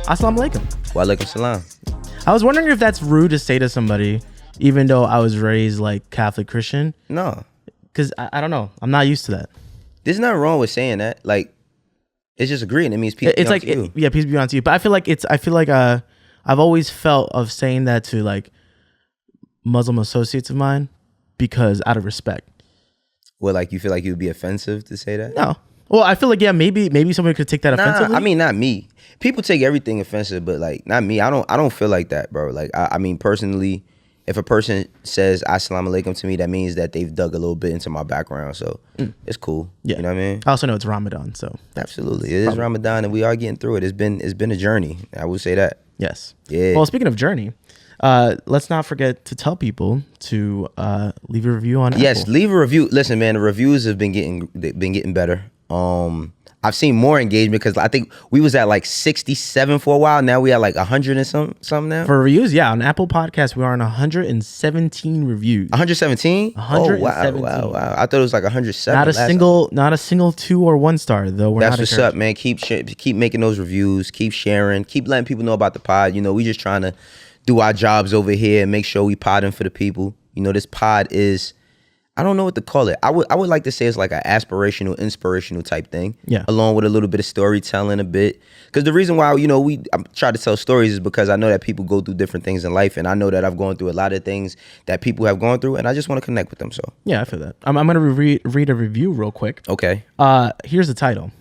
Assalamu alaikum. Wa alaikum salam. I was wondering if that's rude to say to somebody, even though I was raised like Catholic Christian. No. Because I don't know. I'm not used to that. There's nothing wrong with saying that. Like, it's just agreeing. It means peace be unto you. Yeah, peace be unto you. But I feel like I've always felt of saying that to like Muslim associates of mine because out of respect. Well, like you feel like it would be offensive to say that? No. Well, I feel like maybe somebody could take that offensively. I mean, not me. People take everything offensive, but like not me. I don't feel like that, bro. Like I mean, personally, if a person says assalamu alaikum to me, that means that they've dug a little bit into my background. So it's cool. Yeah. You know what I mean? I also know it's Ramadan, so absolutely. It is Ramadan and we are getting through it. It's been a journey. I would say that. Yes. Yeah. Well, speaking of journey, let's not forget to tell people to leave a review on Yes, Apple. leave a review. Listen, man, the reviews have been getting better. I've seen more engagement because I think we was at like 67 for a while. Now we at like 100 and something now. For reviews, yeah, on Apple Podcasts, we are on 117 reviews. 117? 117. Oh, wow. I thought it was like 107. Not a single 2 or 1 star though. That's what's up, man. Keep making those reviews. Keep sharing. Keep letting people know about the pod. You know, we just trying to do our jobs over here and make sure we podding for the people. You know, this pod is, I don't know what to call it. I would like to say it's like an aspirational, inspirational type thing. Yeah. Along with a little bit of storytelling a bit. Because the reason why, I try to tell stories is because I know that people go through different things in life. And I know that I've gone through a lot of things that people have gone through. And I just want to connect with them. So yeah, I feel that. I'm going to read a review real quick. Okay. Here's the title.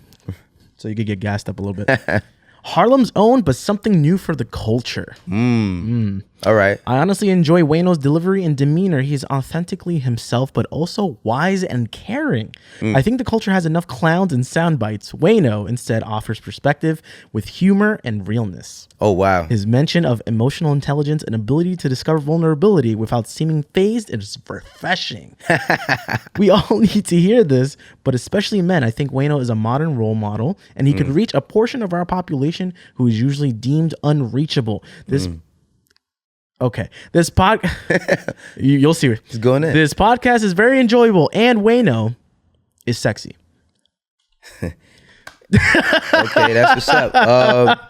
So you could get gassed up a little bit. Harlem's own, but something new for the culture. All right. I honestly enjoy Wayno's delivery and demeanor. He's authentically himself, but also wise and caring. I think the culture has enough clowns and sound bites. Wayno instead offers perspective with humor and realness. Oh, wow. His mention of emotional intelligence and ability to discover vulnerability without seeming phased is refreshing. We all need to hear this, but especially men. I think Wayno is a modern role model, and he could reach a portion of our population who is usually deemed unreachable. Okay, this you'll see. It's going in. This podcast is very enjoyable, and Wayno is sexy. Okay, that's what's up.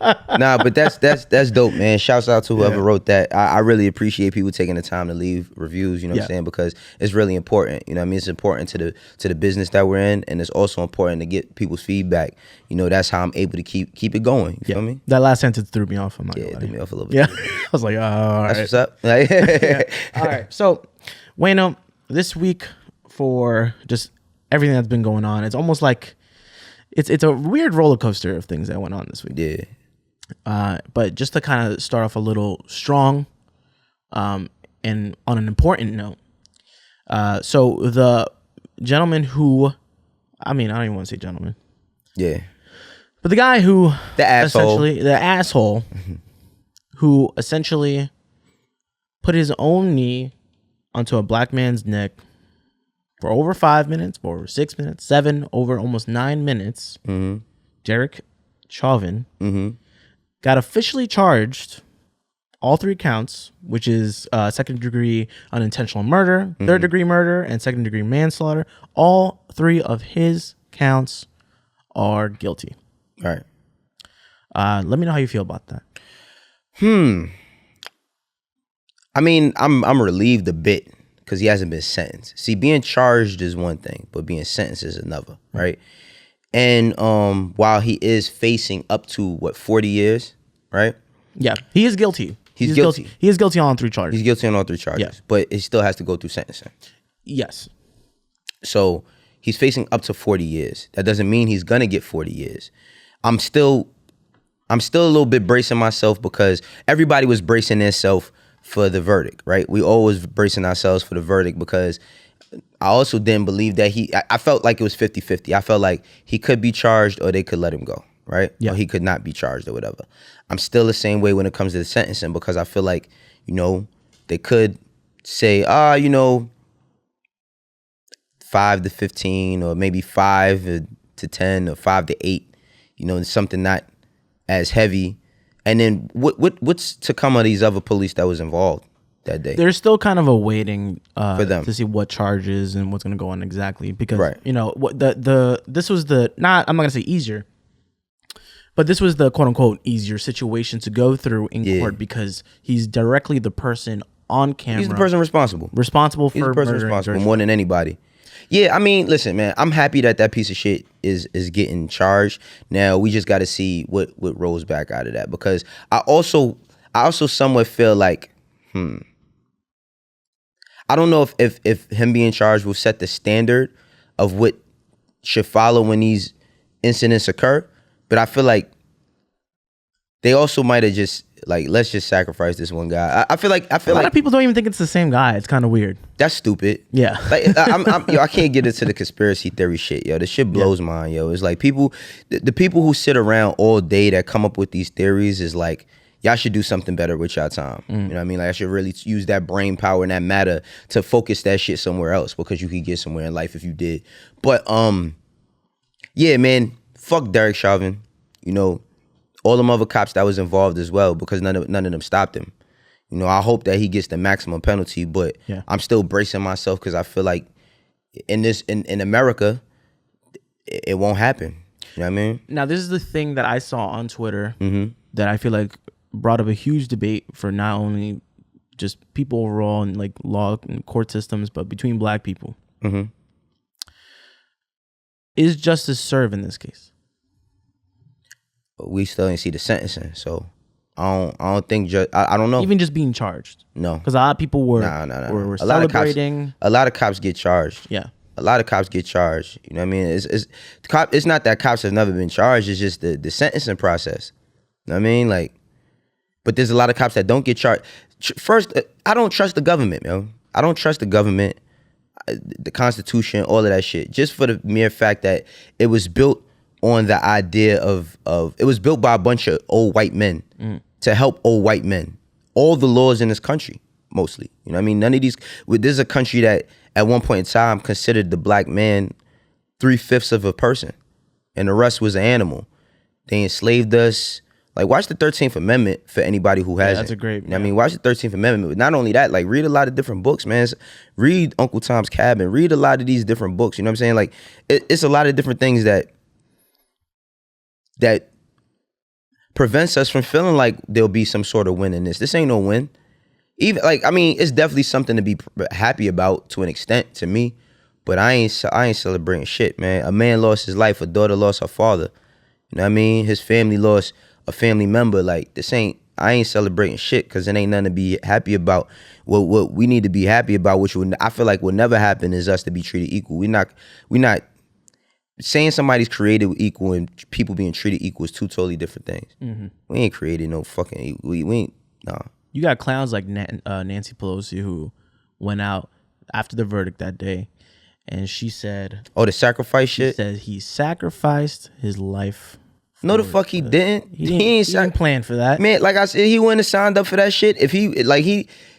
But that's dope, man. Shouts out to whoever wrote that. I really appreciate people taking the time to leave reviews, you know what I'm saying? Because it's really important. You know what I mean? It's important to the business that we're in, and it's also important to get people's feedback. You know, that's how I'm able to keep it going. You feel me? That last sentence threw me off. It threw me off a little bit. Yeah. I was like, oh, all right. That's what's up. Yeah. All right. So, Wayno, this week for just everything that's been going on, it's almost like it's a weird roller coaster of things that went on this week. Yeah. But just to kind of start off a little strong, and on an important note. So the gentleman who, I don't even want to say gentleman. Yeah. But the guy who the asshole who essentially put his own knee onto a black man's neck for over 5 minutes, for over 6 minutes, 7, over almost 9 minutes. Derek Chauvin got officially charged, all 3 counts, which is second degree unintentional murder, third degree murder, and second degree manslaughter. All 3 of his counts are guilty. All right. Let me know how you feel about that. I mean, I'm relieved a bit because he hasn't been sentenced. See, being charged is one thing, but being sentenced is another, right? And while he is facing up to 40 years, right? Yeah, he is guilty. He's guilty. He is guilty on all 3 charges. He's guilty on all 3 charges, Yeah. but it still has to go through sentencing. Yes. So he's facing up to 40 years. That doesn't mean he's gonna get 40 years. I'm still a little bit bracing myself because everybody was bracing themselves for the verdict, right? We always bracing ourselves for the verdict because I also didn't believe that I felt like it was 50-50. I felt like he could be charged or they could let him go, right? Yeah. Or he could not be charged or whatever. I'm still the same way when it comes to the sentencing because I feel like, they could say, 5 to 15 or maybe 5 to 10 or 5 to 8, something not as heavy. And then what's to come of these other police that was involved that day. There's still kind of a waiting For them. to see what charges and what's going to go on exactly, because Right. you know what this was the not I'm not going to say easier, but this was the quote unquote easier situation to go through in court because he's directly the person on camera. He's the person responsible. For He's the person responsible George more than anybody. Yeah, I mean, listen, man, I'm happy that piece of shit is getting charged. Now we just got to see what rolls back out of that, because I also somewhat feel like, I don't know if him being charged will set the standard of what should follow when these incidents occur, but I feel like they also might have just like, let's just sacrifice this one guy. I feel like a lot of people don't even think it's the same guy. It's kind of weird. That's stupid. Yeah. Like I can't get into the conspiracy theory shit, yo. This shit blows mine, yo. It's like the people who sit around all day that come up with these theories is like, y'all should do something better with y'all time. You know what I mean? Like, I should really use that brain power and that matter to focus that shit somewhere else, because you could get somewhere in life if you did. But yeah, man, fuck Derek Chauvin. You know, all them other cops that was involved as well, because none of them stopped him. You know, I hope that he gets the maximum penalty, but I'm still bracing myself, because I feel like in America, it won't happen. You know what I mean? Now, this is the thing that I saw on Twitter that I feel like brought up a huge debate for not only just people overall and like law and court systems, but between black people. Is justice served in this case? We still didn't see the sentencing, so I don't think I don't know. Even just being charged? No, because a lot of people were were celebrating. A lot of cops get charged. Yeah, a lot of cops get charged. You know what I mean? It's not that cops have never been charged. It's just the sentencing process. You know what I mean? Like, but there's a lot of cops that don't get charged. First, I don't trust the government, man. I don't trust the government, the Constitution, all of that shit, just for the mere fact that it was built on the idea of it was built by a bunch of old white men to help old white men. All the laws in this country, mostly. You know what I mean? None of these, this is a country that at one point in time considered the black man 3/5 of a person, and the rest was an animal. They enslaved us. Like, watch the 13th Amendment for anybody who hasn't. That's a great, you know what I mean? Watch the 13th Amendment. But not only that, like, read a lot of different books, man. Read Uncle Tom's Cabin. Read a lot of these different books. You know what I'm saying? Like, it's a lot of different things that prevents us from feeling like there'll be some sort of win in this. This ain't no win. Even, like, I mean, it's definitely something to be happy about to an extent to me, but I ain't celebrating shit, man. A man lost his life. A daughter lost her father. You know what I mean? His family lost a family member. Like, I ain't celebrating shit, because it ain't nothing to be happy about. What we need to be happy about, which I feel like will never happen, is us to be treated equal. We not saying somebody's created equal and people being treated equal is two totally different things. We ain't created no fucking equal. We ain't, nah. You got clowns like Nancy Pelosi, who went out after the verdict that day, and she said, "Oh, the sacrifice shit." She said he sacrificed his life. No, the fuck he didn't. He didn't plan for that, man. Like I said, he wouldn't have signed up for that shit if he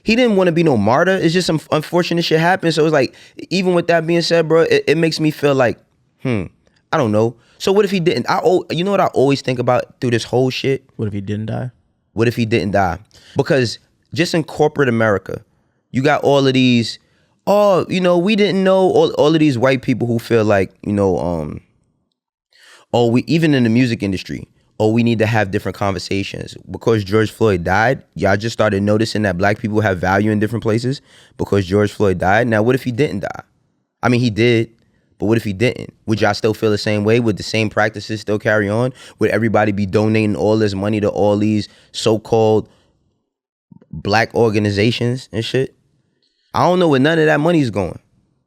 didn't want to be no martyr. It's just some unfortunate shit happened. So it's like, even with that being said, bro, it makes me feel like, I don't know. So what if he didn't? You know what I always think about through this whole shit? What if he didn't die? What if he didn't die? Because just in corporate America, you got all of these, we didn't know, all of these white people who feel like, even in the music industry, we need to have different conversations. Because George Floyd died, y'all just started noticing that black people have value in different places because George Floyd died. Now, what if he didn't die? I mean, he did. But what if he didn't? Would y'all still feel the same way? Would the same practices still carry on? Would everybody be donating all this money to all these so-called black organizations and shit? I don't know where none of that money's going.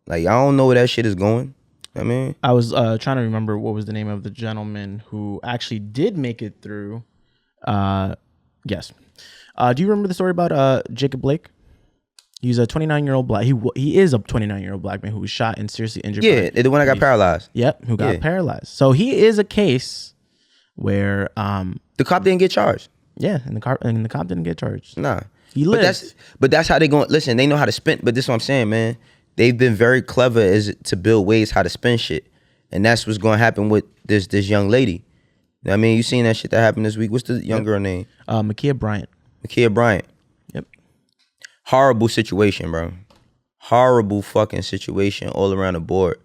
Like, I don't know where that shit is going. I mean, I was trying to remember what was the name of the gentleman who actually did make it through. Yes. Do you remember the story about Jacob Blake? He's a 29-year-old black. He is a 29-year-old black man who was shot and seriously injured. Yeah, the one that got paralyzed. Yep, who got paralyzed. So he is a case where the cop didn't get charged. Yeah, and the cop didn't get charged. Nah, he lived. But that's how they going. Listen, they know how to spin. But this is what I'm saying, man. They've been very clever to build ways how to spin shit, and that's what's going to happen with this young lady. I mean, you seen that shit that happened this week? What's the young girl name? Ma'khia Bryant. Ma'khia Bryant. Yep. Horrible situation, bro. Horrible fucking situation all around the board.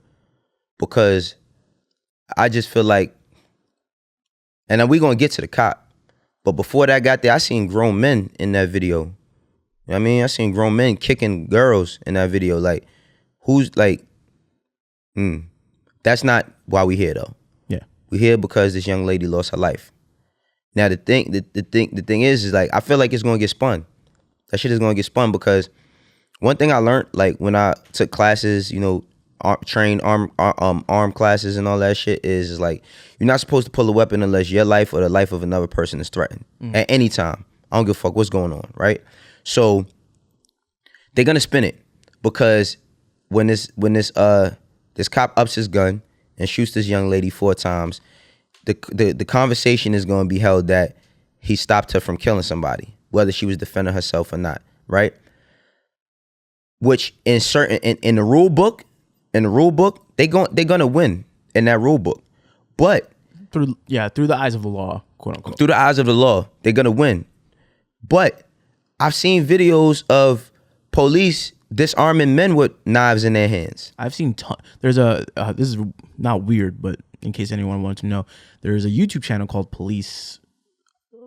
Because I just feel like, and then we gonna get to the cop, but before that got there, I seen grown men in that video. You know what I mean? I seen grown men kicking girls in that video. Like, who's like, that's not why we here though. Yeah. We here because this young lady lost her life. Now the thing is like, I feel like it's gonna get spun. That shit is gonna get spun because one thing I learned, like when I took classes, you know, trained arm classes and all that shit, is like, you're not supposed to pull a weapon unless your life or the life of another person is threatened at any time. I don't give a fuck what's going on, right? So they're gonna spin it because when this cop ups his gun and shoots this young lady 4 times, the conversation is gonna be held that he stopped her from killing somebody, whether she was defending herself or not, right? Which in the rule book, they're gonna win in that rule book. But through the eyes of the law, quote unquote. Through the eyes of the law, they're gonna win. But I've seen videos of police disarming men with knives in their hands. I've seen there's a this is not weird, but in case anyone wanted to know, there's a YouTube channel called Police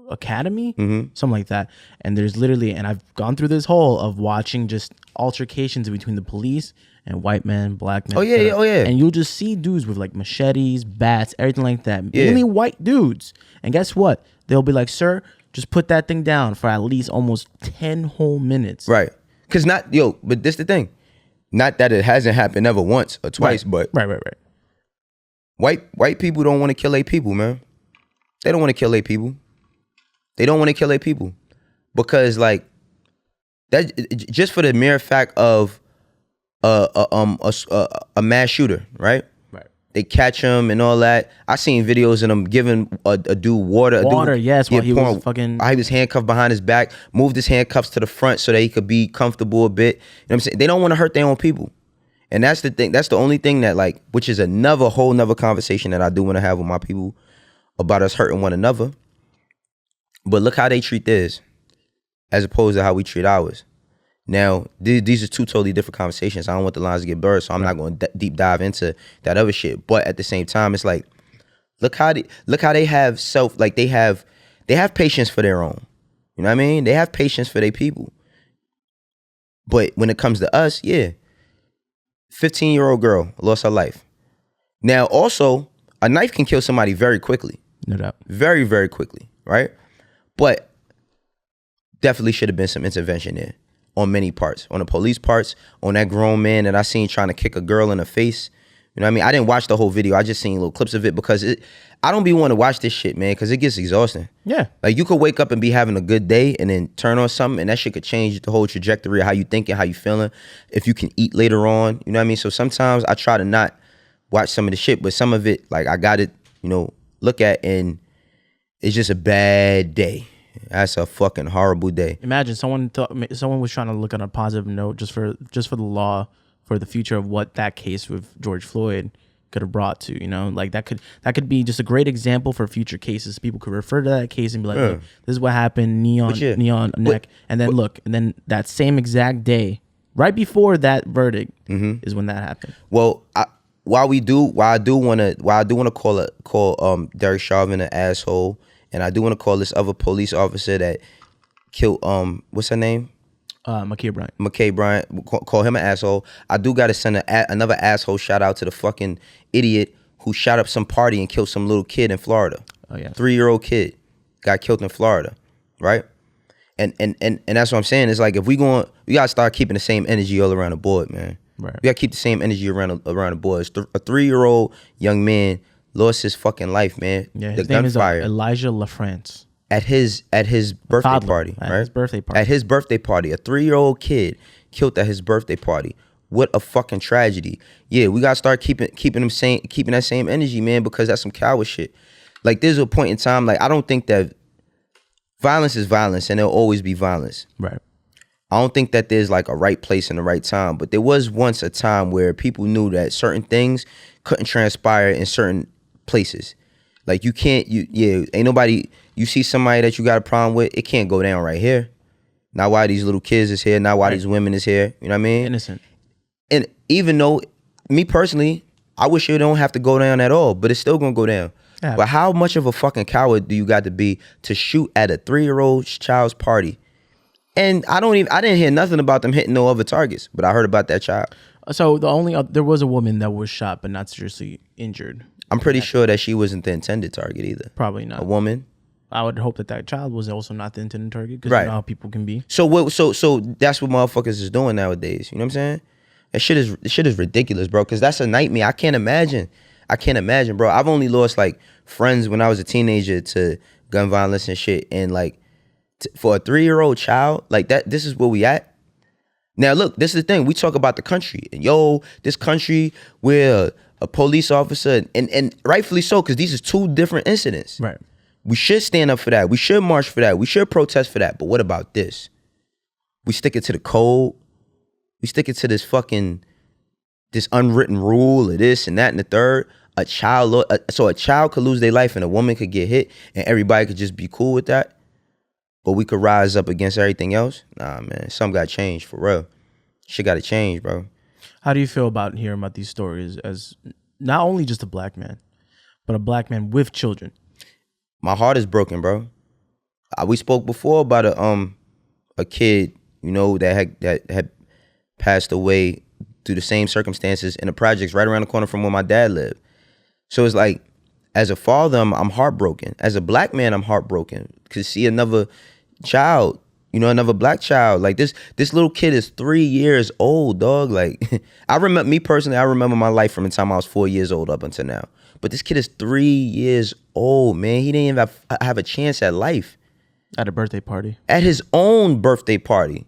Academy, something like that. And there's literally, and I've gone through this whole of watching just altercations between the police and white men, black men. Oh yeah. And you'll just see dudes with like machetes, bats, everything like that. Mainly white dudes. And guess what? They'll be like, "Sir, just put that thing down for at least almost 10 whole minutes." Right. Cause but this the thing. Not that it hasn't happened ever once or twice, but right. White people don't want to kill their people, man. They don't want to kill their people. They don't want to kill their people because like that, just for the mere fact of a mass shooter, right? Right. They catch him and all that. I seen videos of them giving a dude water. Yes, while he was fucking. He was handcuffed behind his back. Moved his handcuffs to the front so that he could be comfortable a bit. You know what I'm saying? They don't want to hurt their own people, and that's the thing. That's the only thing that like, which is whole nother conversation that I do want to have with my people about us hurting one another. But look how they treat theirs as opposed to how we treat ours. Now, these are 2 totally different conversations. I don't want the lines to get blurred, so I'm not going to deep dive into that other shit. But at the same time, it's like, look how they have they have patience for their own. You know what I mean? They have patience for their people. But when it comes to us, 15-year-old girl lost her life. Now, also, a knife can kill somebody very quickly. No doubt. Very, very quickly, right? But definitely should have been some intervention there on many parts, on the police parts, on that grown man that I seen trying to kick a girl in the face. You know what I mean? I didn't watch the whole video. I just seen little clips of it because I don't be wanting to watch this shit, man, because it gets exhausting. Yeah. Like you could wake up and be having a good day and then turn on something and that shit could change the whole trajectory of how you thinking, how you feeling, if you can eat later on. You know what I mean? So sometimes I try to not watch some of the shit, but some of it, like I got to, look at, and it's just a bad day. That's a fucking horrible day. Imagine someone was trying to look on a positive note just for the law, for the future of what that case with George Floyd could have brought to, like that could be just a great example for future cases. People could refer to that case and be like, look, this is what happened, neon neck, and then that same exact day, right before that verdict, is when that happened. Well, I do want to call Derek Chauvin an asshole. And I do want to call this other police officer that killed, what's her name? Ma'khia Bryant. Call him an asshole. I do got to send another asshole shout out to the fucking idiot who shot up some party and killed some little kid in Florida. Oh yeah. 3-year-old kid got killed in Florida, right? And that's what I'm saying. It's like if we got to start keeping the same energy all around the board, man. Right. We got to keep the same energy around the board. A 3-year-old young man lost his fucking life, man. Yeah, his name is Elijah LaFrance. At his birthday party, right? His birthday party. At his birthday party, a 3-year-old kid killed at his birthday party. What a fucking tragedy. Yeah, we gotta start keeping that same energy, man, because that's some coward shit. Like there's a point in time, like I don't think that violence is violence and there'll always be violence. Right. I don't think that there's like a right place and the right time, but there was once a time where people knew that certain things couldn't transpire in certain places. Like you can't, ain't nobody, you see somebody that you got a problem with, it can't go down right here. not why these little kids is here, not why Right. these women is here. You know what I mean? Innocent. And even though, me personally, I wish it don't have to go down at all, but it's still gonna go down. Yeah. But how much of a fucking coward do you got to be to shoot at a 3-year-old child's party? And I didn't hear nothing about them hitting no other targets, but I heard about that child. So there was a woman that was shot but not seriously injured. I'm pretty sure that she wasn't the intended target either. Probably not. A woman. I would hope that child was also not the intended target, because Right. you know how people can be. So that's what motherfuckers is doing nowadays. You know what I'm saying? That shit is ridiculous, bro. Because that's a nightmare. I can't imagine, bro. I've only lost like friends when I was a teenager to gun violence and shit. And like for a 3-year-old child, like that, this is where we at. Now look, this is the thing. We talk about the country, and this country where a police officer, and rightfully so, because these are 2 different incidents. Right. We should stand up for that. We should march for that. We should protest for that. But what about this? We stick it to the code. We stick it to this unwritten rule of this and that and the third. So a child could lose their life and a woman could get hit and everybody could just be cool with that. But we could rise up against everything else. Nah, man, something got to change for real. Shit got to change, bro. How do you feel about hearing about these stories as not only just a black man, but a black man with children? My heart is broken, bro. We spoke before about a kid, that had passed away through the same circumstances in the projects right around the corner from where my dad lived. So it's like, as a father, I'm heartbroken. As a black man, I'm heartbroken to see another child, another black child. Like this little kid is 3 years old, dog. Like I remember my life from the time I was 4 years old up until now. But this kid is 3 years old, man. He didn't even have a chance at life. At a birthday party. At his own birthday party.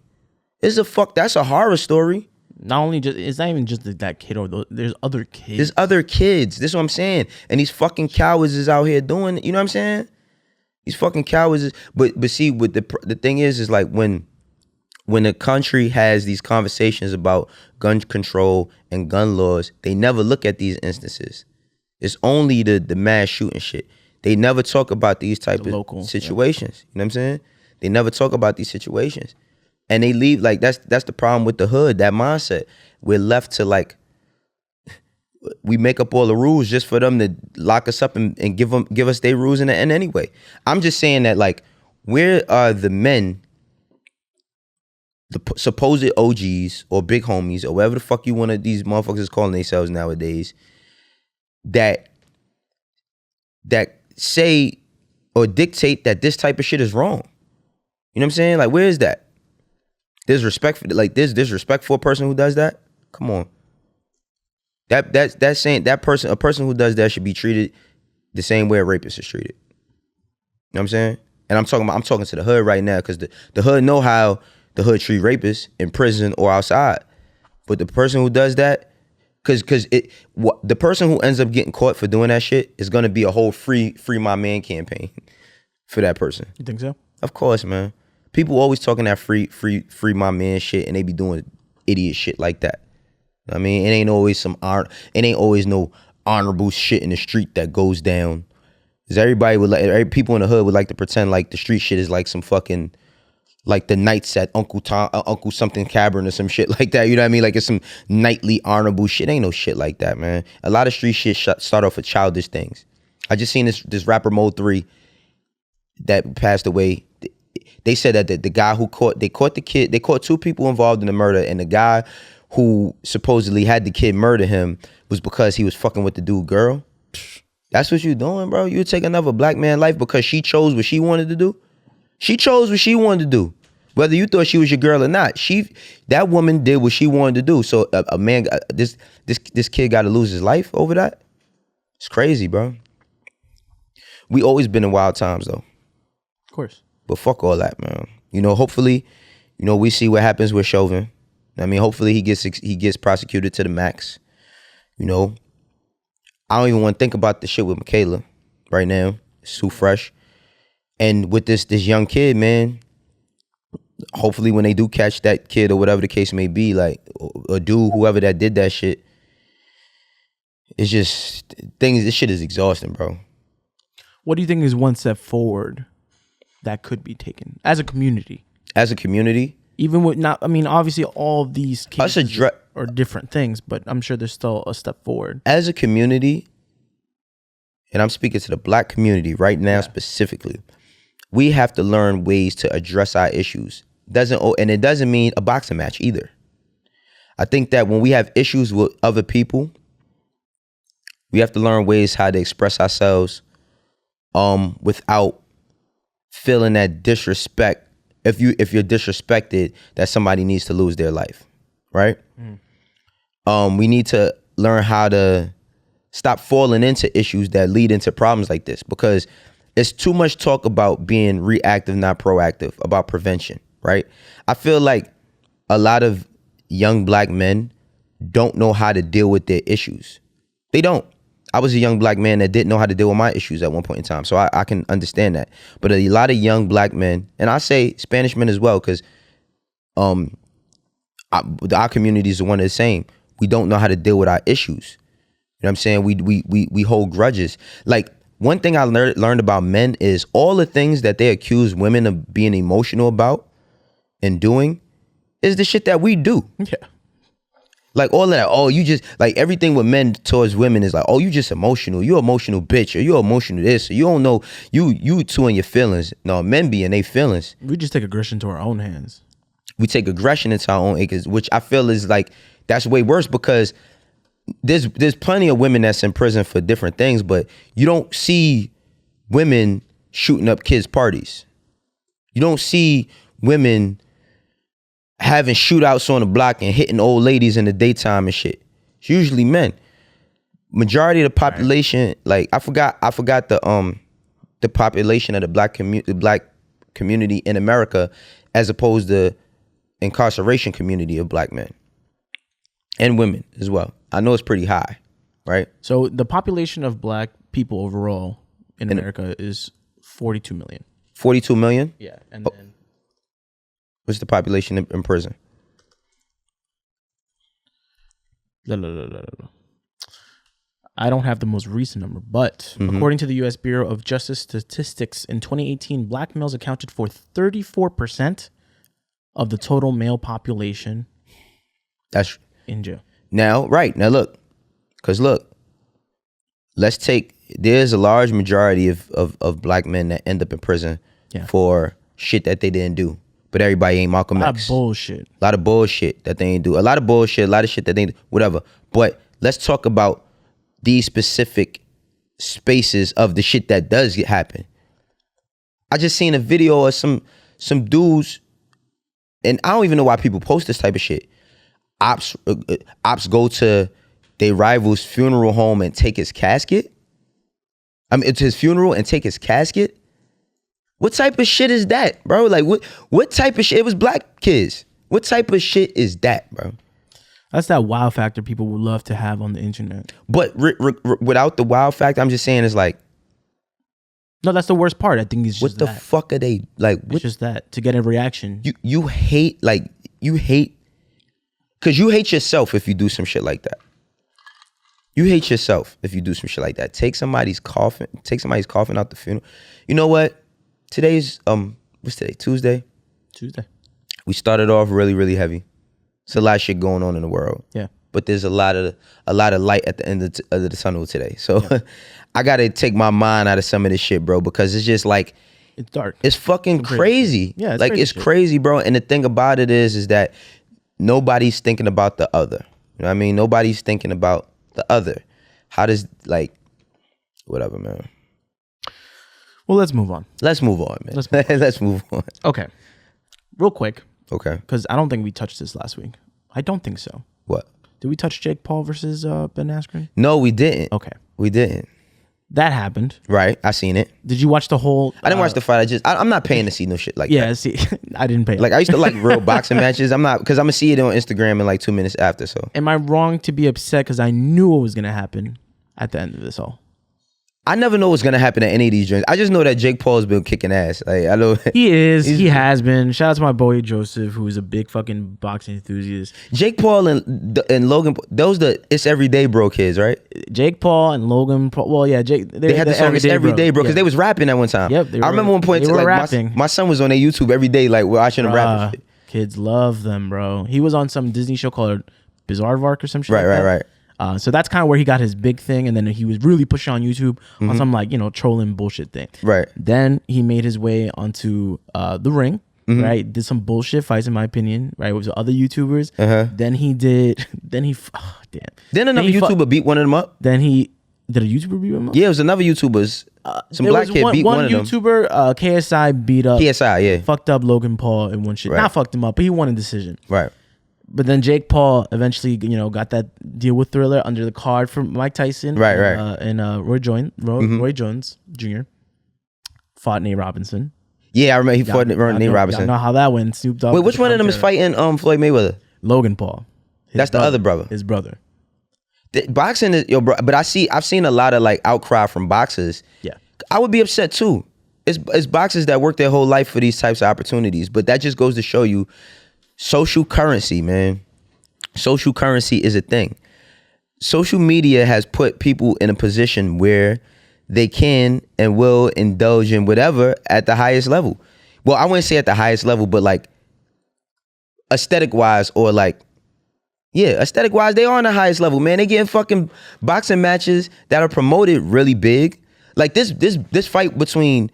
That's a horror story. It's not even just that kid, or there's other kids. There's other kids. This is what I'm saying. And these fucking cowards is out here doing it. You know what I'm saying? These fucking cowards but see, what the thing is like when the country has these conversations about gun control and gun laws, they never look at these instances. It's only the mass shooting shit. They never talk about these type of local situations. Yeah. You know what I'm saying? They never talk about these situations. And they leave, like, that's the problem with the hood, that mindset. We're left to, like, we make up all the rules just for them to lock us up and give us their rules in the end anyway. I'm just saying that, like, where are the men, the supposed OGs or big homies or whatever the fuck you want these motherfuckers is calling themselves nowadays, that say or dictate that this type of shit is wrong? You know what I'm saying? Like, where is that? There's respect for, like, there's disrespect for a person who does that. Come on, that's saying a person who does that should be treated the same way a rapist is treated. You know what I'm saying? And I'm talking to the hood right now, because the hood know how the hood treat rapists in prison or outside. But the person who does that, because the person who ends up getting caught for doing that shit is gonna be a whole free my man campaign for that person. You think so? Of course, man. People always talking that free my man shit, and they be doing idiot shit like that. I mean, it ain't always no honorable shit in the street that goes down. Because people in the hood would like to pretend like the street shit is like some fucking, like the nights at Uncle something cabin or some shit like that. You know what I mean? Like it's some nightly honorable shit. Ain't no shit like that, man. A lot of street shit start off with childish things. I just seen this rapper Mode 3 that passed away. They said that the guy who caught the kid, they caught 2 people involved in the murder, and the guy who supposedly had the kid murder him was because he was fucking with the dude girl. That's what you doing, bro. You would take another black man's life because she chose what she wanted to do. She chose what she wanted to do. Whether you thought she was your girl or not, that woman did what she wanted to do. So a man, this kid got to lose his life over that. It's crazy, bro. We always been in wild times, though. Of course. But fuck all that, man. Hopefully, we see what happens with Chauvin. I mean, hopefully he gets prosecuted to the max. I don't even want to think about the shit with Michaela right now. It's too fresh. And with this young kid, man, hopefully when they do catch that kid or whatever the case may be, like, or dude, whoever that did that shit, it's just this shit is exhausting, bro. What do you think is one step forward that could be taken as a community? as a community, even with not, I mean, obviously all of these cases address are different things, but I'm sure there's still a step forward. as a community, and I'm speaking to the black community right now specifically, we have to learn ways to address our issues. And it doesn't mean a boxing match either. I think that when we have issues with other people, we have to learn ways how to express ourselves without feeling that disrespect. If you're disrespected, that somebody needs to lose their life, right? We need to learn how to stop falling into issues that lead into problems like this, because it's too much talk about being reactive, not proactive, about prevention, right? I feel like a lot of young black men don't know how to deal with their issues. They don't. I was a young black man that didn't know how to deal with my issues at one point in time, so I can understand that. But a lot of young black men, and I say Spanish men as well, because our community is one of the same. We don't know how to deal with our issues. You know what I'm saying? We hold grudges. Like, one thing I learned about men is all the things that they accuse women of being emotional about and doing is the shit that we do. Yeah. Like, all of that. Oh, you just, like, everything with men towards women is like, oh, you just emotional. You emotional bitch. Or you emotional this. Or you don't know, you two in your feelings. No, men be in their feelings. We just take aggression to our own hands. We take aggression into our own acres, which I feel is like, that's way worse, because there's plenty of women that's in prison for different things, but you don't see women shooting up kids' parties. You don't see women having shootouts on the block and hitting old ladies in the daytime and shit. It's usually men. Majority of the population, like I forgot the population of the black community in America, as opposed to incarceration community of black men and women as well. I know it's pretty high, right? So the population of black people overall in America is 42 million. 42 million? Yeah. And then what's the population in prison? I don't have the most recent number, but according to the U.S. Bureau of Justice Statistics, in 2018, black males accounted for 34% of the total male population. That's in jail. Now, right. Now, look. Because, look. There's a large majority of black men that end up in prison for shit that they didn't do. But everybody ain't Malcolm X. A lot of bullshit. A lot of bullshit that they ain't do. A lot of bullshit, a lot of shit that they ain't do. Whatever. But let's talk about these specific spaces of the shit that does happen. I just seen a video of some dudes, and I don't even know why people post this type of shit. Ops go to their rival's funeral home and take his casket. I mean, it's his funeral and take his casket. What type of shit is that, bro? Like, what type of shit? It was black kids. What type of shit is that, bro? That's that wow factor people would love to have on the internet. But without the wow factor, I'm just saying, it's like, no, that's the worst part. I think it's just what the fuck are they like? It's just that to get a reaction. You hate because you hate yourself if you do some shit like that. You hate yourself if you do some shit like that. Take somebody's coffin out the funeral. You know what? Today's what's today? Tuesday. We started off really, really heavy. It's a lot of shit going on in the world. Yeah. But there's a lot of light at the end of the tunnel today. So I gotta take my mind out of some of this shit, bro, because it's just like, it's dark. It's fucking crazy. Yeah, it's crazy, bro. And the thing about it is that nobody's thinking about the other. You know what I mean? Nobody's thinking about the other. How does, like, whatever, man. Well, let's move on. Let's move on, man. Let's move on. Okay. Real quick. Okay. Because I don't think we touched this last week. I don't think so. What? Did we touch Jake Paul versus Ben Askren? No, we didn't. Okay. We didn't. That happened. Right. I seen it. Did you watch the whole... I didn't watch the fight. I'm not paying to see no shit like that. Yeah, see, I didn't pay. Like, I used to like real boxing matches. I'm not, because I'm going to see it on Instagram in like 2 minutes after, so. Am I wrong to be upset because I knew what was going to happen at the end of this all? I never know what's gonna happen at any of these joints. I just know that Jake Paul has been kicking ass. Like I know he is. He has been. Shout out to my boy Joseph, who's a big fucking boxing enthusiast. Jake Paul and Logan, those the It's Everyday Bro kids, right? Jake Paul and Logan Paul. Well, yeah, Jake. They had the song It's Everyday Bro because they was rapping at one time. Yep. I remember one point they were like rapping. my son was on their YouTube every day, like watching them rap and shit. Kids love them, bro. He was on some Disney show called Bizarre Vark or some shit. Right. So that's kind of where he got his big thing, and then he was really pushing on YouTube on some like trolling bullshit thing. Right. Then he made his way onto the ring. Right. Did some bullshit fights, in my opinion. Right. With other YouTubers. Then he did. Then another YouTuber beat one of them up. Then he did a YouTuber beat him up. Yeah, it was another YouTuber. Some black kid beat one of them. YouTuber, KSI beat up. KSI, yeah. Fucked up Logan Paul in one shit. Right. Not fucked him up, but he won a decision. Right. But then Jake Paul eventually, got that deal with Thriller under the card from Mike Tyson. Right. And Roy Jones Jr. fought Nate Robinson. Yeah, I remember he fought Nate Robinson. I know how that went. Snoop Dogg. Wait, which one of them is fighting Floyd Mayweather? Logan Paul. That's the other brother. His brother. Boxing is bro, but I've seen a lot of like outcry from boxers. Yeah. I would be upset too. It's boxers that work their whole life for these types of opportunities, but that just goes to show you social currency, man. Social currency is a thing. Social media has put people in a position where they can and will indulge in whatever at the highest level. Well, I wouldn't say at the highest level, but like aesthetic wise or like, yeah, aesthetic wise, they are on the highest level, man. They getting fucking boxing matches that are promoted really big. Like this fight between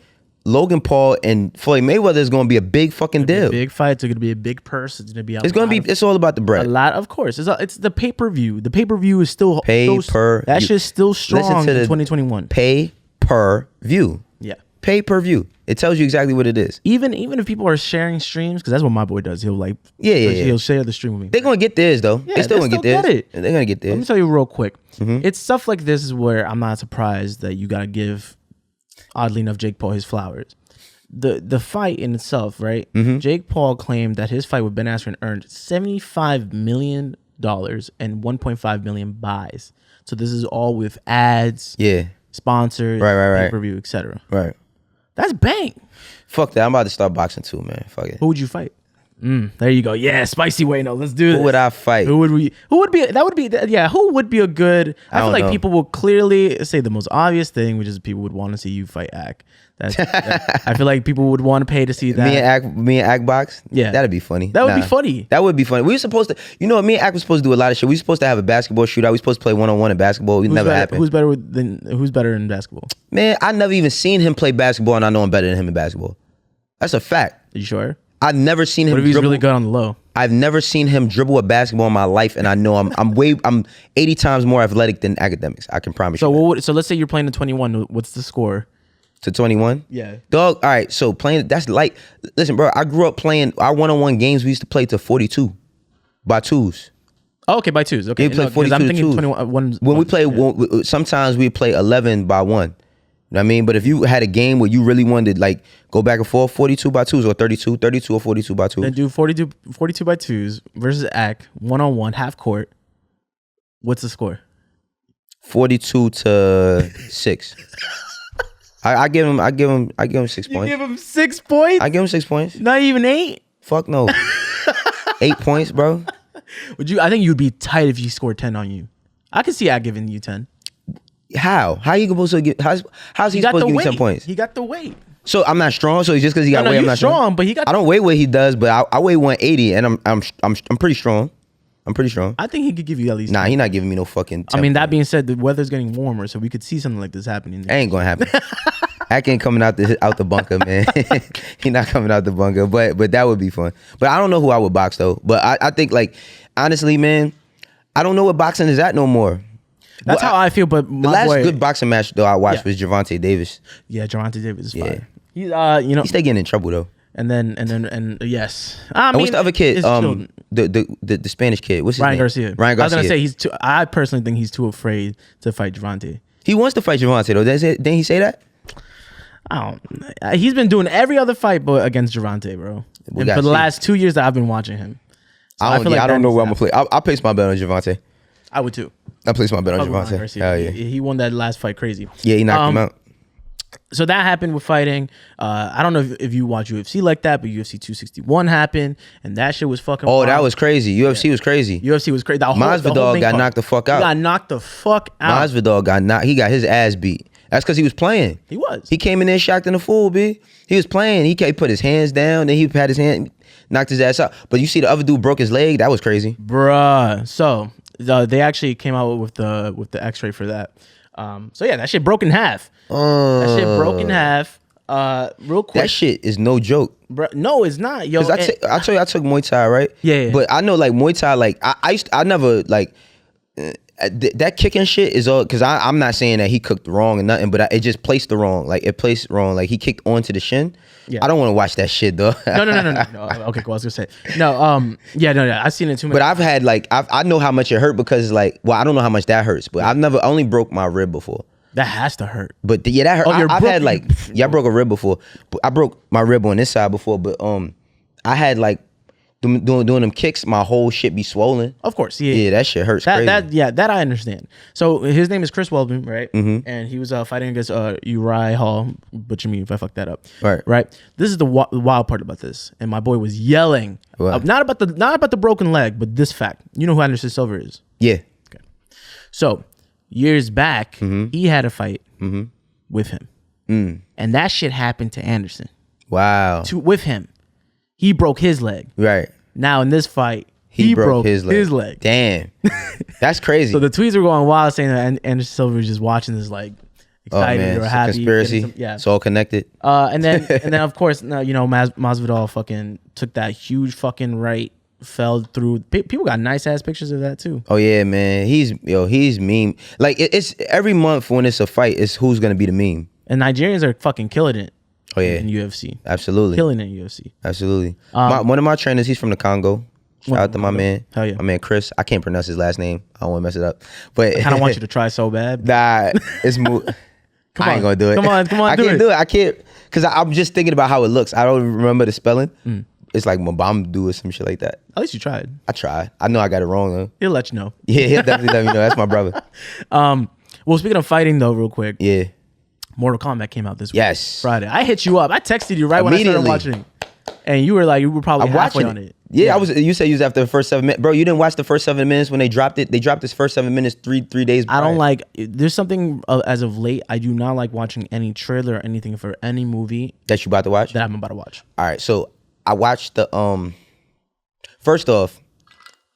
Logan Paul and Floyd Mayweather is going to be a big fucking deal. A big fight. It's going to be a big purse. It's going to be. It's all about the bread. A lot, of course. It's the pay-per-view. The pay-per-view is still that shit's still strong in 2021. Pay-per-view. Yeah. Pay-per-view. It tells you exactly what it is. Even if people are sharing streams, because that's what my boy does. He'll like he'll share the stream with me. They're gonna get theirs though. Yeah, they still gonna get theirs. it. They're gonna get theirs. Let me tell you real quick. It's stuff like this is where I'm not surprised that you gotta give, oddly enough, Jake Paul his flowers. The fight in itself, right? Jake Paul claimed that his fight with Ben Askren earned $75 million and 1.5 million buys. So this is all with ads, sponsors, right. pay-per-view, etc. Right. That's bang. Fuck that. I'm about to start boxing too, man. Fuck it. Who would you fight? There you go. Yeah, spicy Wayno. Let's do this. Who would I fight? Who would be a good... I feel like people will clearly say the most obvious thing, which is people would want to see you fight Ak. I feel like people would want to pay to see that. Me and Ak box? Yeah. That'd be funny. That would be funny. That would be funny. We were supposed to... me and Ak were supposed to do a lot of shit. We were supposed to have a basketball shootout. We were supposed to play one-on-one in basketball. It never happened. Who's better in basketball? Man, I never even seen him play basketball, and I know I'm better than him in basketball. That's a fact. Are you sure? I've never seen him. What if he's really good on the low? I've never seen him dribble a basketball in my life, and I know I'm 80 times more athletic than Akademiks. I can promise you. So let's say you're playing to 21. What's the score? To 21? Yeah. Dog, all right, so playing, that's like, listen, bro, I grew up playing, our one-on-one games, we used to play to 42 by twos. Oh, okay, by twos. Okay. We play 42 I'm thinking twos. 21. When we play, sometimes we play 11 by one. You know what I mean? But if you had a game where you really wanted to like go back and forth, 42 by twos or 32 or 42 by twos. Then do 42 by twos versus Ak, one-on-one, half court. What's the score? 42-6. I give him 6 points. You give him 6 points? I give him 6 points. Not even 8? Fuck no. 8 points, bro. I think you'd be tight if he scored 10 on you. I could see Ak giving you 10. How you supposed to get? How's he supposed to give me 10 points? He got the weight. So I'm not strong. So just because he got weight, I'm not strong. But he got. I don't weigh what he does, but I weigh 180, and I'm pretty strong. I'm pretty strong. I think he could give you at least. Nah, he's not giving me no fucking. 10 I mean, that being said, the weather's getting warmer, so we could see something like this happening. That ain't gonna happen. Ak ain't coming out the bunker, man. He not coming out the bunker, but that would be fun. But I don't know who I would box though. But I think like honestly, man, I don't know what boxing is at no more. That's how I feel. But the last good boxing match though I watched was Gervonta Davis. Yeah, Gervonta Davis is fire. He's he's still getting in trouble though. And yes. What's the other kid? The Spanish kid. What's his name? Garcia. Ryan Garcia. I was gonna say I personally think he's too afraid to fight Gervonta. He wants to fight Gervonta though. Didn't he say that? He's been doing every other fight but against Gervonta, bro. And for the last 2 years that I've been watching him. So I don't know where I'm gonna play. I'll place my bet on Gervonta. I would too. I placed my bet on Ron Gervonta. Garcia. Hell yeah. He won that last fight crazy. Yeah, he knocked him out. So that happened with fighting. I don't know if you watch UFC like that, but UFC 261 happened, and that shit was fucking wild. That was crazy. UFC was crazy. UFC was crazy. Masvidal got knocked the fuck out. He got knocked the fuck out. Masvidal got knocked. He got his ass beat. That's because he was playing. He was. He came in there shocked in the fool, B. He was playing. He put his hands down, then he had his hand, knocked his ass out. But you see the other dude broke his leg. That was crazy. Bruh. So they actually came out with the X-ray for that. So yeah, that shit broke in half. That shit broke in half. Real quick. That shit is no joke. Bruh, no, it's not, yo. I told you I took Muay Thai, right? Yeah. But I know like Muay Thai, like I never like that kicking shit is all because I'm not saying that he cooked wrong and nothing, but it just placed the wrong. Like it placed wrong. Like he kicked onto the shin. Yeah. I don't want to watch that shit though. No. Okay, cool. I was gonna say no. Yeah, no. I've seen it too much. But I've had like I know how much it hurt because like I don't know how much that hurts, but I only broke my rib before. That has to hurt. But that hurt. I've had like I broke a rib before. But I broke my rib on this side before. But I had like doing them kicks. My whole shit be swollen. Of course, yeah. Yeah, that shit hurts. Crazy. That I understand. So his name is Chris Weldon, right? Mm-hmm. And he was fighting against Uriah Hall. Butcher me if I fuck that up. Right. This is the wild part about this. And my boy was yelling not about the broken leg, but this fact. You know who Anderson Silva is? Yeah. Okay. So years back, he had a fight with him, and that shit happened to Anderson. Wow. With him, he broke his leg. Right. Now in this fight, he broke his leg. Damn. That's crazy. So the tweets were going wild saying that Anderson Silva was just watching this like excited or happy. Conspiracy. It's all connected. And then of course now Masvidal fucking took that huge fucking right. Fell through. People got nice ass pictures of that too. Oh yeah, man. He's meme. Like it's every month when it's a fight, it's who's gonna be the meme. And Nigerians are fucking killing it. Oh yeah, in UFC. Absolutely killing it in UFC. Absolutely. One of my trainers, he's from the Congo. Shout out to my man. Hell yeah. My man Chris. I can't pronounce his last name. I don't want to mess it up. But I kind of want you to try so bad. Nah, it's I ain't gonna do it. Come on. I can't do it. I can't because I'm just thinking about how it looks. I don't remember the spelling. It's like Mabamdu or some shit like that. At least you tried. I tried. I know I got it wrong though. He'll let you know. Yeah, he'll definitely let me know. That's my brother. Well, speaking of fighting though, real quick. Yeah. Mortal Kombat came out this week. Yes. Friday. I hit you up. I texted you right when I started watching. And you were probably halfway on it. Yeah, I was. You said you was after the first 7 minutes. Bro, you didn't watch the first 7 minutes when they dropped it? They dropped this first 7 minutes three days prior. I don't like, there's something as of late, I do not like watching any trailer or anything for any movie. That you about to watch? That I'm about to watch. All right, so I watched the, first off,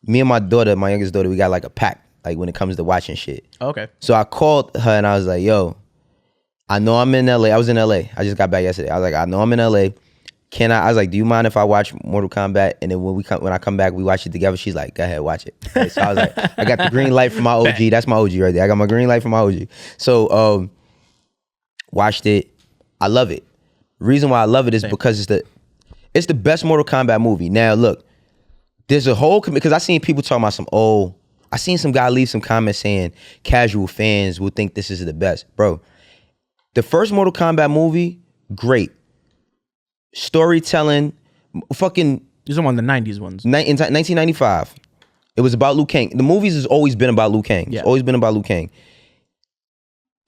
me and my daughter, my youngest daughter, we got like a pact, like when it comes to watching shit. Okay. So I called her and I was like, yo, I know I'm in LA. I was in LA. I just got back yesterday. I was like, I know I'm in LA. I was like, do you mind if I watch Mortal Kombat? And then when I come back, we watch it together. She's like, go ahead, watch it. Right? So I was like, I got the green light from my OG. That's my OG right there. I got my green light from my OG. So watched it. I love it. Reason why I love it is because it's the best Mortal Kombat movie. Now look, there's a whole because I seen people talking about I seen some guy leave some comments saying casual fans will think this is the best. Bro, the first Mortal Kombat movie, great. Storytelling, fucking. These are one of the 90s ones. In 1995, it was about Liu Kang. The movies has always been about Liu Kang. Yeah. It's always been about Liu Kang.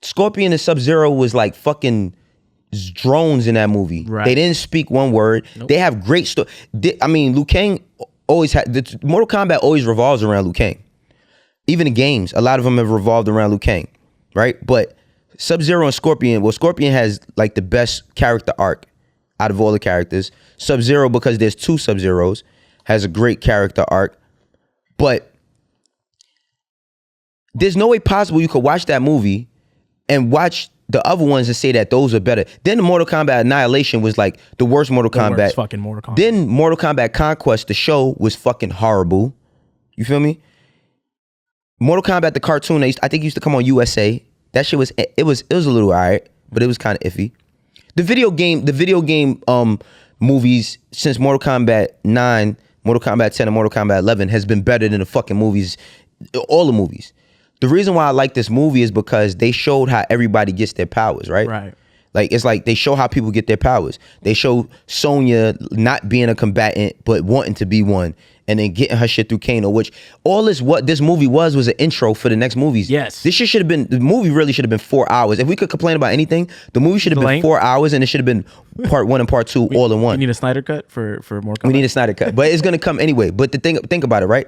Scorpion and Sub-Zero was like fucking drones in that movie. Right. They didn't speak one word. Nope. They have great story. I mean, Liu Kang always had. Mortal Kombat always revolves around Liu Kang. Even the games, a lot of them have revolved around Liu Kang, right? But Sub-Zero and Scorpion, well, Scorpion has like the best character arc out of all the characters. Sub-Zero, because there's two Sub-Zeros, has a great character arc. But there's no way possible you could watch that movie and watch the other ones and say that those are better. Then the Mortal Kombat Annihilation was like the worst Mortal Kombat. Worst fucking Mortal Kombat. Then Mortal Kombat Conquest, the show, was fucking horrible. You feel me? Mortal Kombat, the cartoon, I think it used to come on USA. That shit was a little alright, but it was kind of iffy. The video game movies since Mortal Kombat 9, Mortal Kombat 10, and Mortal Kombat 11 has been better than the fucking movies, all the movies. The reason why I like this movie is because they showed how everybody gets their powers, right? Right. Like, it's like they show how people get their powers. They show Sonya not being a combatant, but wanting to be one. and then getting her shit through Kano, which all this what this movie was an intro for the next movies. Yes. This shit should have been, the movie really should have been 4 hours. If we could complain about anything, the movie should have been 4 hours, and it should have been part 1 and part 2 all in one. We need a Snyder cut for more Kombat. We need a Snyder cut, but it's gonna come anyway. But think about it, right?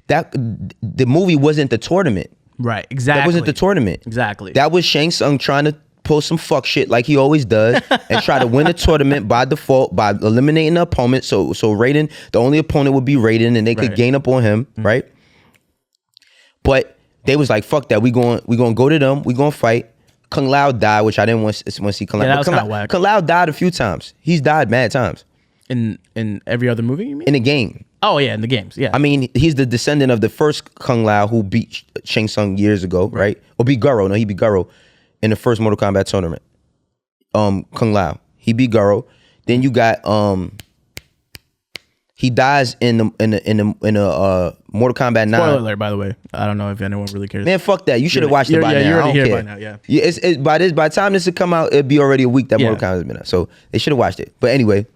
That the movie wasn't the tournament. Right, exactly. That wasn't the tournament. Exactly. That was Shang Tsung trying to pull some fuck shit like he always does and try to win the tournament by default by eliminating the opponent. So Raiden, the only opponent would be Raiden, and they could gain up on him, right? But they was like, fuck that. We going go to them. We going to fight. Kung Lao died, which I didn't want to see Kung Lao. Yeah, that was kinda whack. Kung Lao died a few times. He's died mad times. In every other movie, you mean? In the game. Oh yeah, in the games. Yeah. I mean, he's the descendant of the first Kung Lao who beat Shang Tsung years ago, right? Or beat Garo. No, he beat Garo in the first Mortal Kombat tournament. Kung Lao. He beat Garo. Then you got he dies in the Mortal Kombat 9. Spoiler alert, by the way. I don't know if anyone really cares. Man, fuck that. You should have watched it by now. You're I already don't here care. by now. Yeah. Yeah. By the time this would come out, it'd be already a week that Mortal Kombat has been out. So they should have watched it. But anyway,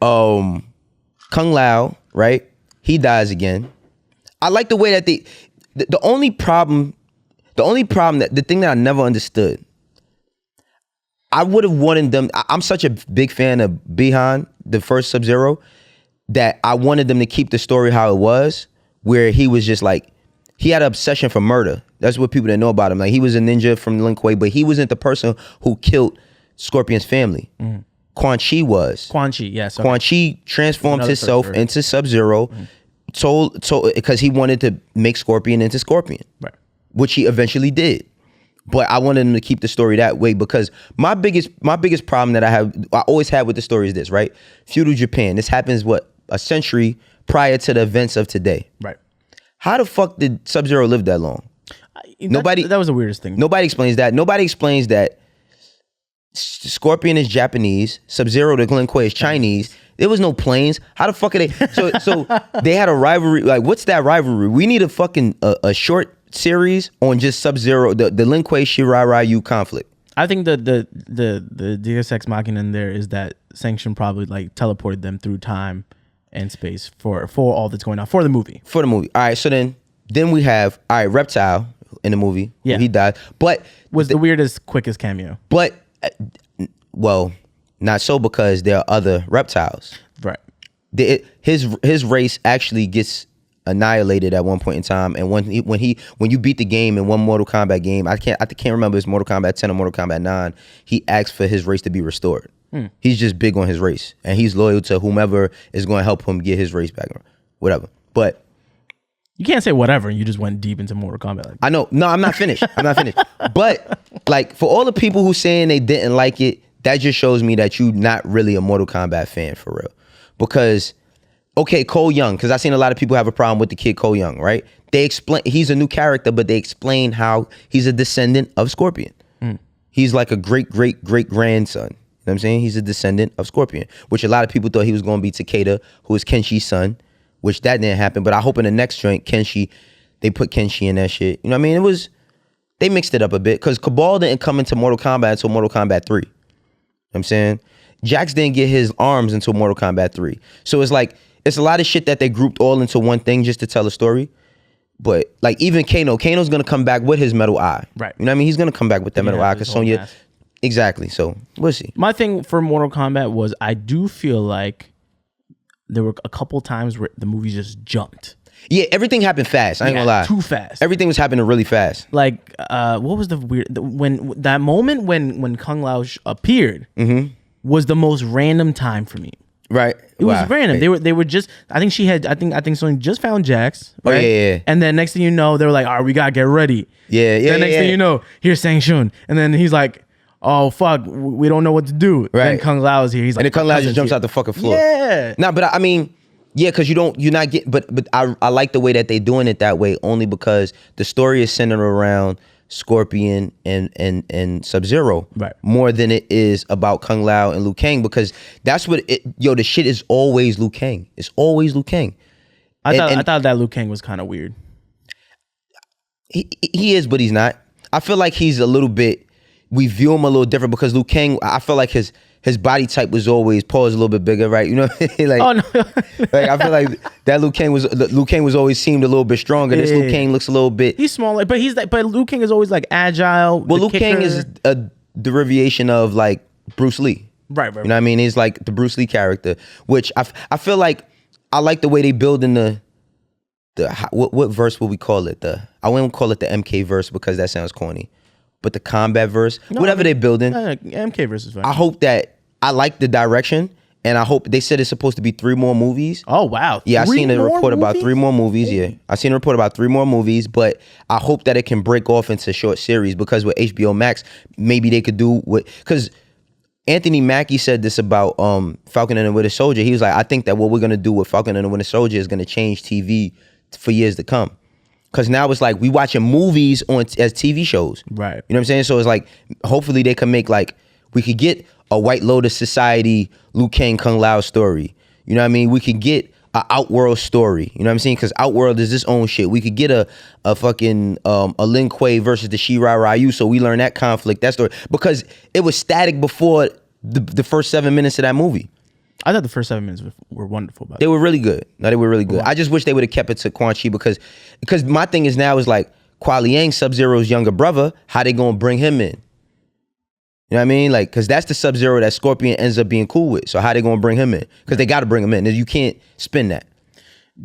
Kung Lao, right? He dies again. I like the way that the only problem that the thing that I never understood, I would have wanted them. I'm such a big fan of Bihan, the first Sub-Zero, that I wanted them to keep the story how it was, where he was just like, he had an obsession for murder. That's what people didn't know about him. Like, he was a ninja from Lin Kuei, but he wasn't the person who killed Scorpion's family. Quan Chi was. Quan Chi, yes. Okay. Quan Chi transformed himself into Sub-Zero, told because he wanted to make Scorpion into Scorpion, right? Which he eventually did. But I wanted him to keep the story that way because my biggest problem that I always had with the story is this, right? Feudal Japan. This happens a century prior to the events of today. Right. How the fuck did Sub-Zero live that long? That was the weirdest thing. Nobody explains that. Nobody explains that Scorpion is Japanese, Sub-Zero to Lin Kuei is Chinese. There was no planes. How the fuck are they? So they had a rivalry. Like, what's that rivalry? We need a short series on just Sub-Zero, the Lin Kuei Shirai Ryu conflict. I think the Deus Ex Machina in there is that Sanction probably like teleported them through time and space for all that's going on for the movie. For the movie. All right. So then we have Reptile in the movie. Yeah, he died, but was the weirdest, quickest cameo. But well, not so because there are other reptiles. Right. His race actually gets annihilated at one point in time, and when you beat the game in one Mortal Kombat game, I can't remember if it's Mortal Kombat 10 or Mortal Kombat 9. He asks for his race to be restored. He's just big on his race, and he's loyal to whomever is going to help him get his race back, or whatever. But you can't say whatever, and you just went deep into Mortal Kombat. Like, I know. No, I'm not finished. But like, for all the people who saying they didn't like it, that just shows me that you not really a Mortal Kombat fan for real. Because, okay, Cole Young, because I've seen a lot of people have a problem with the kid Cole Young, right? They explain he's a new character, but they explain how he's a descendant of Scorpion. He's like a great grandson. You know what I'm saying? He's a descendant of Scorpion, which a lot of people thought he was going to be Takeda, who is Kenshi's son, which that didn't happen. But I hope in the next joint, they put Kenshi in that shit. You know what I mean? They mixed it up a bit because Cabal didn't come into Mortal Kombat until Mortal Kombat 3. You know what I'm saying? Jax didn't get his arms until Mortal Kombat 3. So it's like, it's a lot of shit that they grouped all into one thing just to tell a story. But like, even Kano's going to come back with his metal eye. Right. You know what I mean? He's going to come back with that metal eye because Sonya. Exactly. So we'll see. My thing for Mortal Kombat was I do feel like there were a couple times where the movie just jumped. Yeah, everything happened fast. I ain't gonna lie. Too fast. Everything was happening really fast. Like, what was the weird when that moment when Kung Lao appeared was the most random time for me. Right. It was random. They were just. I think Sonya just found Jax. Right? Oh yeah. And then next thing you know, they were like, "All right, we gotta get ready." Yeah. Then next thing you know, here's Sang Shun, and then he's like, "Oh fuck, we don't know what to do." Right. Then Kung Lao is here. He's like, and then Kung Lao just jumps out the fucking floor. Yeah. Nah, but I mean, yeah, because you're not getting. But I like the way that they doing it that way only because the story is centered around Scorpion and Sub-Zero, right, more than it is about Kung Lao and Liu Kang, because that's what the shit is always Liu Kang. It's always Liu Kang. I thought that Liu Kang was kind of weird. He is, but he's not. I feel like he's a little bit, we view him a little different because Liu Kang, I feel like his his body type was always paws a little bit bigger, right? You know, like, Oh no. like I feel like that Liu Kang was always seemed a little bit stronger. This Liu Kang looks a little bit. He's smaller, but Liu Kang is always like agile. Well, Liu Kang is a derivation of like Bruce Lee. Right. You know what I mean? He's like the Bruce Lee character, which I feel like I like the way they build in the what verse would we call it? I wouldn't call it the MK verse because that sounds corny. But the combat verse, whatever they're building, MK versus fine. I hope that I like the direction, and I hope they said it's supposed to be 3 more movies. Oh wow! Yeah, I seen a report about 3 more movies. Yeah, I seen a report about 3 more movies, but I hope that it can break off into short series because with HBO Max, maybe they could do because Anthony Mackie said this about Falcon and the Winter Soldier. He was like, I think that what we're gonna do with Falcon and the Winter Soldier is gonna change TV for years to come. Cause now it's like we watching movies as TV shows. Right. You know what I'm saying? So it's like hopefully they can make like we could get a White Lotus Society Liu Kang Kung Lao story. You know what I mean? We could get a Outworld story. You know what I'm saying? Cause Outworld is its own shit. We could get a fucking a Lin Kuei versus the Shirai Ryu, so we learn that conflict, that story. Because it was static before the first 7 minutes of that movie. I thought the first 7 minutes were wonderful. They were really good. No, they were really good. Wow. I just wish they would have kept it to Quan Chi because my thing is now is like Kuai Liang, Sub-Zero's younger brother, how they gonna bring him in? You know what I mean? Like, cause that's the Sub-Zero that Scorpion ends up being cool with. So how they gonna bring him in? Cause they gotta bring him in. You can't spin that.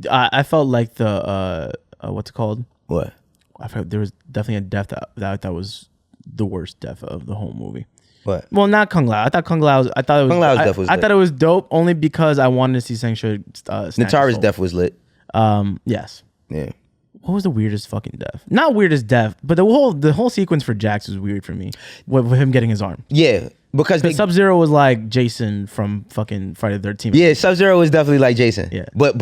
I felt like the what's it called? What? I felt there was definitely a death that was the worst death of the whole movie. What? Well, not Kung Lao. I thought Kung Lao's. I thought it was. Kung Lao's death was. I thought it was dope only because I wanted to see Shang Tsung. Natara's death was lit. Yes. Yeah. What was the weirdest fucking death? Not weirdest death, but the whole sequence for Jax was weird for me. With him getting his arm. Yeah, because Sub-Zero was like Jason from fucking Friday the 13th. Yeah, Sub-Zero was definitely like Jason. Yeah. But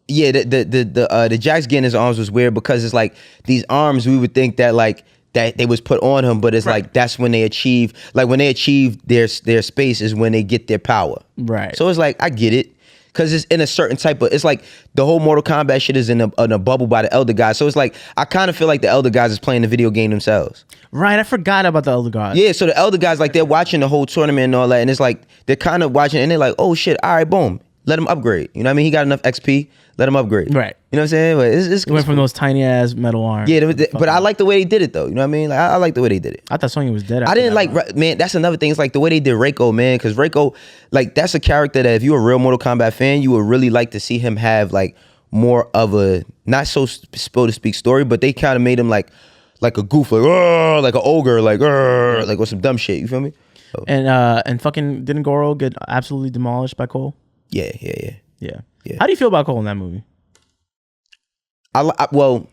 yeah, the Jax getting his arms was weird because it's like these arms we would think that like that they was put on him, but it's right. Like that's when they achieve their space is when they get their power. Right. So it's like I get it. Cause it's in a certain type of, it's like the whole Mortal Kombat shit is in a bubble by the Elder Gods. So it's like, I kind of feel like the Elder Gods is playing the video game themselves. Right, I forgot about the Elder Gods. Yeah, so the Elder Gods, like they're watching the whole tournament and all that, and it's like, they're kind of watching and they're like, oh shit, all right, boom. Let him upgrade. You know what I mean? He got enough XP. Let him upgrade. Right. You know what I'm saying? But it went from those tiny ass metal arms. Yeah, but I like the way they did it though. You know what I mean? Like I like the way they did it. I thought Sonya was dead. I didn't like, man, that's another thing. It's like the way they did Reiko, man. Because Reiko, like that's a character that if you're a real Mortal Kombat fan, you would really like to see him have like more of a, not so so to speak story, but they kind of made him like a goof, like an ogre, like with some dumb shit. You feel me? So. And fucking didn't Goro get absolutely demolished by Cole? Yeah. How do you feel about Cole in that movie? Well,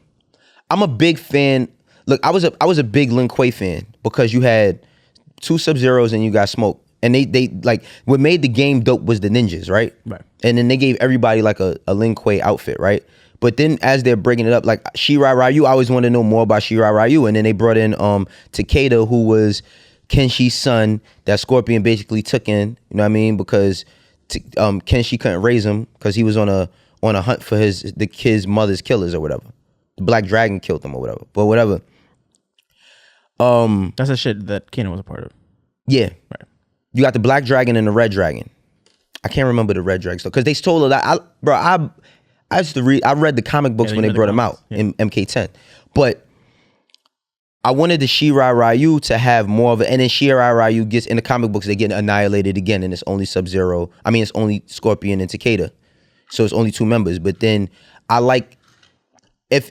I'm a big fan. Look, I was a big Lin Kuei fan because you had 2 Sub-Zeros and you got Smoke. And they like what made the game dope was the ninjas, right? Right. And then they gave everybody like a Lin Kuei outfit, right? But then as they're breaking it up, like Shirai Ryu, I always wanted to know more about Shirai Ryu. And then they brought in Takeda, who was Kenshi's son that Scorpion basically took in, you know what I mean? Because Kenshi couldn't raise him because he was on a hunt for the kid's mother's killers or whatever. The Black Dragon killed him or whatever. But whatever. That's the shit that Kano was a part of. Yeah. Right. You got the Black Dragon and the Red Dragon. I can't remember the Red Dragon stuff because they stole a lot. I used to read. I read the comic books when they brought him out in MK10. But I wanted the Shirai Ryu to have more of it, and then Shirai Ryu gets in the comic books, they get annihilated again, and it's only Sub-Zero. I mean, it's only Scorpion and Takeda, so it's only 2 members. But then I like if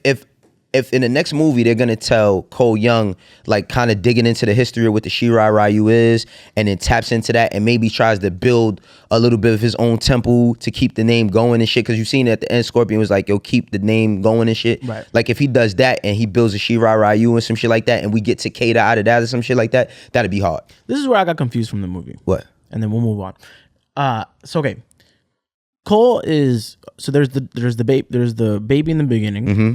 in the next movie they're gonna tell Cole Young like kind of digging into the history of what the Shirai Ryu is, and then taps into that and maybe tries to build a little bit of his own temple to keep the name going and shit. Because you've seen at the end, Scorpion was like, "Yo, keep the name going and shit." Right. Like if he does that and he builds a Shirai Ryu and some shit like that, and we get Takeda out of that or some shit like that, that'd be hard. This is where I got confused from the movie. What? And then we'll move on. So okay, Cole is there's the baby in the beginning. Mm-hmm.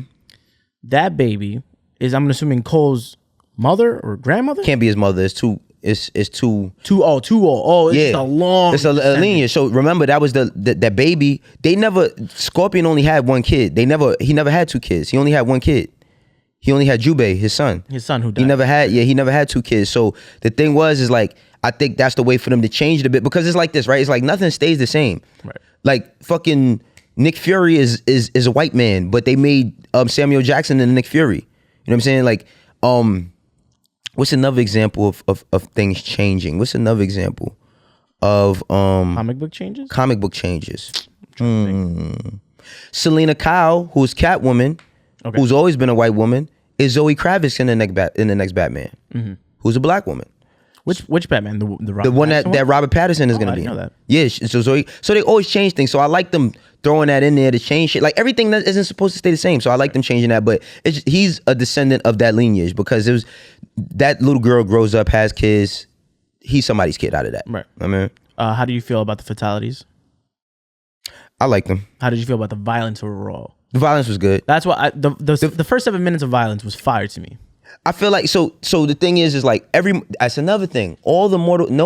That baby is, I'm assuming, Cole's mother or grandmother? Can't be his mother. It's too. Too old. Oh, it's a long. It's a lineage. So remember, that was that baby. They never. Scorpion only had 1 kid. He never had 2 kids. He only had 1 kid. He only had Jubei, his son. His son who died. He never had 2 kids. So the thing is like, I think that's the way for them to change it a bit, because it's like this, right? It's like nothing stays the same. Right. Like fucking Nick Fury is a white man, but they made Samuel Jackson into Nick Fury. You know what I'm saying? Like, what's another example of things changing? What's another example of comic book changes? Comic book changes. Selena Kyle, who's Catwoman, who's always been a white woman, is Zoe Kravitz in the next Batman, who's a black woman. Which Batman? The one that Robert Pattinson is gonna be. I didn't know that. Yeah, so they always change things. So I like them throwing that in there to change shit. Like everything that isn't supposed to stay the same. So I like them changing that. But he's a descendant of that lineage, because it was that little girl grows up, has kids. He's somebody's kid out of that. Right. I mean, how do you feel about the fatalities? I like them. How did you feel about the violence overall? The violence was good. That's why the first 7 minutes of violence was fire to me. I feel like so the thing is like that's another thing. No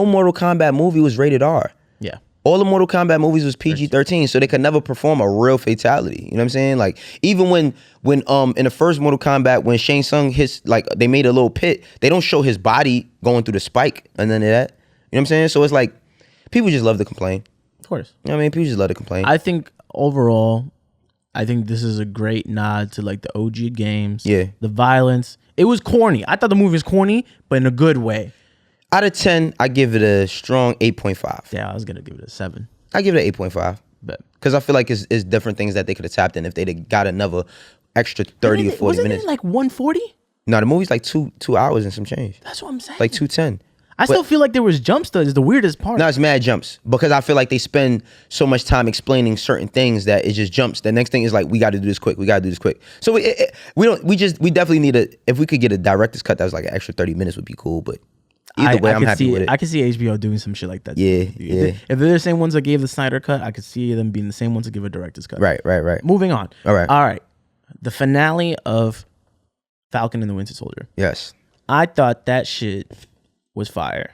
Mortal Kombat movie was rated R. Yeah. All the Mortal Kombat movies was PG-13, so they could never perform a real fatality. You know what I'm saying? Like even when in the first Mortal Kombat, when Shang Tsung hits, like they made a little pit, they don't show his body going through the spike and none of that. You know what I'm saying? So it's like people just love to complain. Of course. You know what I mean? People just love to complain. I think overall, this is a great nod to like the OG games. Yeah. The violence. It was corny. I thought the movie was corny, but in a good way. Out of 10, I give it a strong 8.5. Yeah, I was gonna give it a 7. I give it an 8.5. Because I feel like it's different things that they could have tapped in if they'd got another extra 30 or 40 minutes. Wasn't it like 140? No, the movie's like 2 hours and some change. That's what I'm saying. Like 210. I still feel like there was jumps though. Is the weirdest part. No, it's mad jumps, because I feel like they spend so much time explaining certain things that it just jumps. The next thing is like, we got to do this quick. We got to do this quick. So we definitely need if we could get a director's cut that was like an extra 30 minutes would be cool. But either way, I'm happy with it. I could see HBO doing some shit like that. Yeah. If they're the same ones that gave the Snyder cut, I could see them being the same ones that give a director's cut. Right. Moving on. All right. The finale of Falcon and the Winter Soldier. Yes. I thought that shit was fire.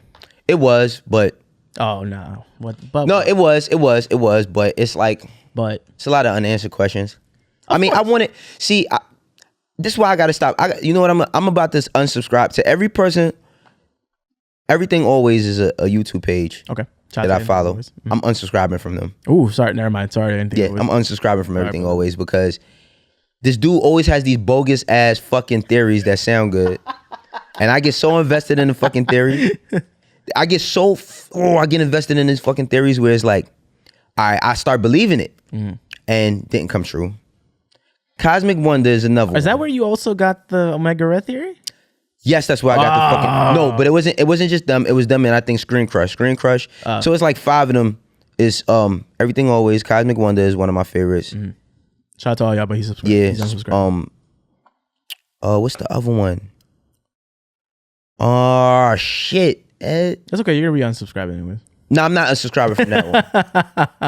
It was, but oh no, what? But no, it was, but it's like, it's a lot of unanswered questions. I mean, I want to see. This is why I got to stop. You know what? I'm about to unsubscribe to every person. Everything Always is a YouTube page. Okay. That I follow. I'm unsubscribing from them. Ooh, sorry, never mind. Sorry, I didn't think. Yeah, I'm unsubscribing from Everything Always, because this dude always has these bogus ass fucking theories that sound good, and I get so invested in the fucking theory. I get invested in these fucking theories where it's like, I start believing it, and didn't come true. Cosmic Wonder is another one. Is that where you also got the Omega Red theory? Yes, that's where I got the fucking... No, but it wasn't just them. It was them and I think Screen Crush. So it's like 5 of them is Everything Always. Cosmic Wonder is one of my favorites. Shout out to all y'all, but he's subscribed. Yeah. He's unsubscribed. What's the other one? Oh, shit. That's okay. You're gonna be unsubscribed anyways. No, I'm not a subscriber from that one.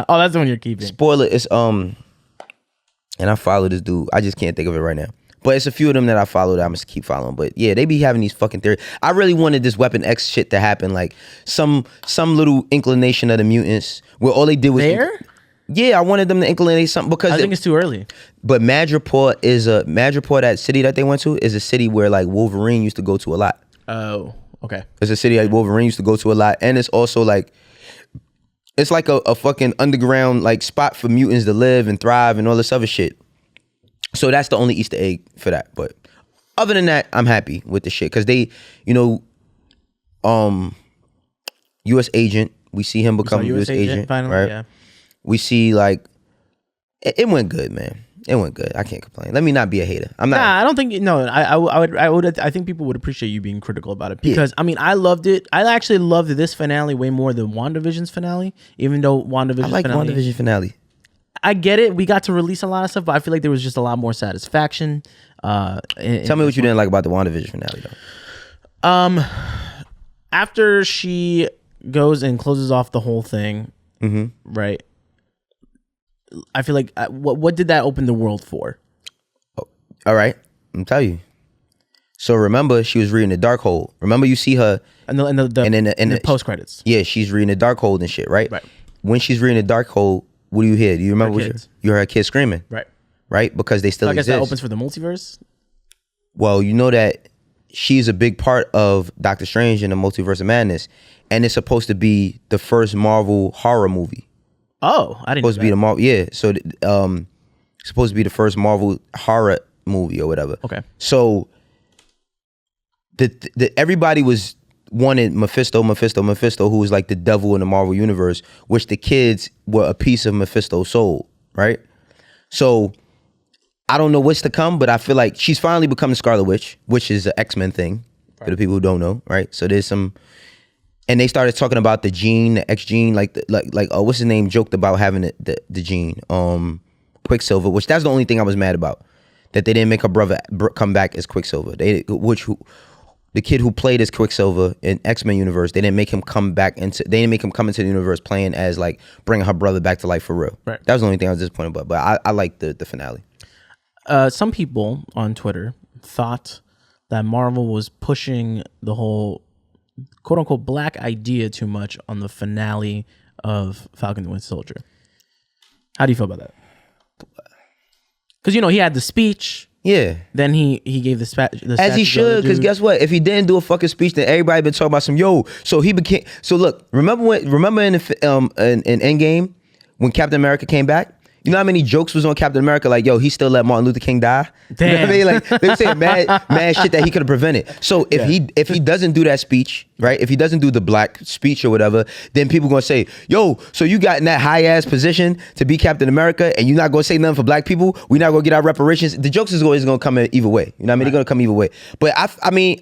Oh, that's the one you're keeping. Spoiler, it's and I follow this dude. I just can't think of it right now. But it's a few of them that I follow that I'm gonna keep following. But yeah, they be having these fucking theories. I really wanted this Weapon X shit to happen, like some little inclination of the mutants where all they did was yeah, I wanted them to inclinate something, because I think it's too early. But Madripoor, that city that they went to, is a city where like Wolverine used to go to a lot. Oh, okay. It's a city that Wolverine used to go to a lot, and it's also like, it's like a fucking underground like spot for mutants to live and thrive and all this other shit. So that's the only Easter egg for that. But other than that, I'm happy with the shit, because they, U.S. agent, we see him become U.S. agent finally, right? Yeah. We see like it went good, man. It went good. I can't complain. Let me not be a hater. I'm not. Nah, I don't think. No, I would. I think people would appreciate you being critical about it, because I mean, I loved it. I actually loved this finale way more than WandaVision's finale, even though WandaVision's WandaVision finale. I get it. We got to release a lot of stuff, but I feel like there was just a lot more satisfaction. Tell me what you didn't like about the WandaVision finale, though. After she goes and closes off the whole thing, right? I feel like what did that open the world for? Oh, all right, I'm tell you. So remember, she was reading the Darkhold. Remember, you see her in the post credits. Yeah, she's reading the Darkhold and shit, right? Right. When she's reading the Darkhold, what do you hear? Do you remember you heard her kids screaming? Right. Right, because they still exist. I guess that opens for the multiverse. Well, you know that she's a big part of Doctor Strange and the Multiverse of Madness, and it's supposed to be the first Marvel horror movie. Oh, I didn't. Supposed to be the Marvel, yeah. So, supposed to be the first Marvel horror movie or whatever. Okay. So, everybody wanted Mephisto, who was like the devil in the Marvel universe, which the kids were a piece of Mephisto's soul, right? So, I don't know what's to come, but I feel like she's finally become the Scarlet Witch, which is an X-Men thing for the people who don't know, right? So there's some, and they started talking about the gene, the X gene, like what's his name joked about having the gene, Quicksilver, which that's the only thing I was mad about, that they didn't make her brother come back as Quicksilver. The kid who played as Quicksilver in X-Men universe, they didn't make him come into the universe playing as like bringing her brother back to life for real. Right. That was the only thing I was disappointed about, but I like the finale. Some people on Twitter thought that Marvel was pushing the whole quote unquote black idea too much on the finale of Falcon the Winter Soldier. How do you feel about that? Because, he had the speech. Yeah. Then he gave the as he should, because guess what? If he didn't do a fucking speech, then everybody been talking about so he became. So look, remember in Endgame when Captain America came back? You know how many jokes was on Captain America? Like, he still let Martin Luther King die. Damn. You know what I mean? Like, they were saying mad shit that he could have prevented. So if he doesn't do that speech, right? If he doesn't do the black speech or whatever, then people gonna say, so you got in that high ass position to be Captain America, and you're not gonna say nothing for black people. We're not gonna get our reparations. The jokes is always gonna come in either way. You know what I mean? They're gonna come either way. But I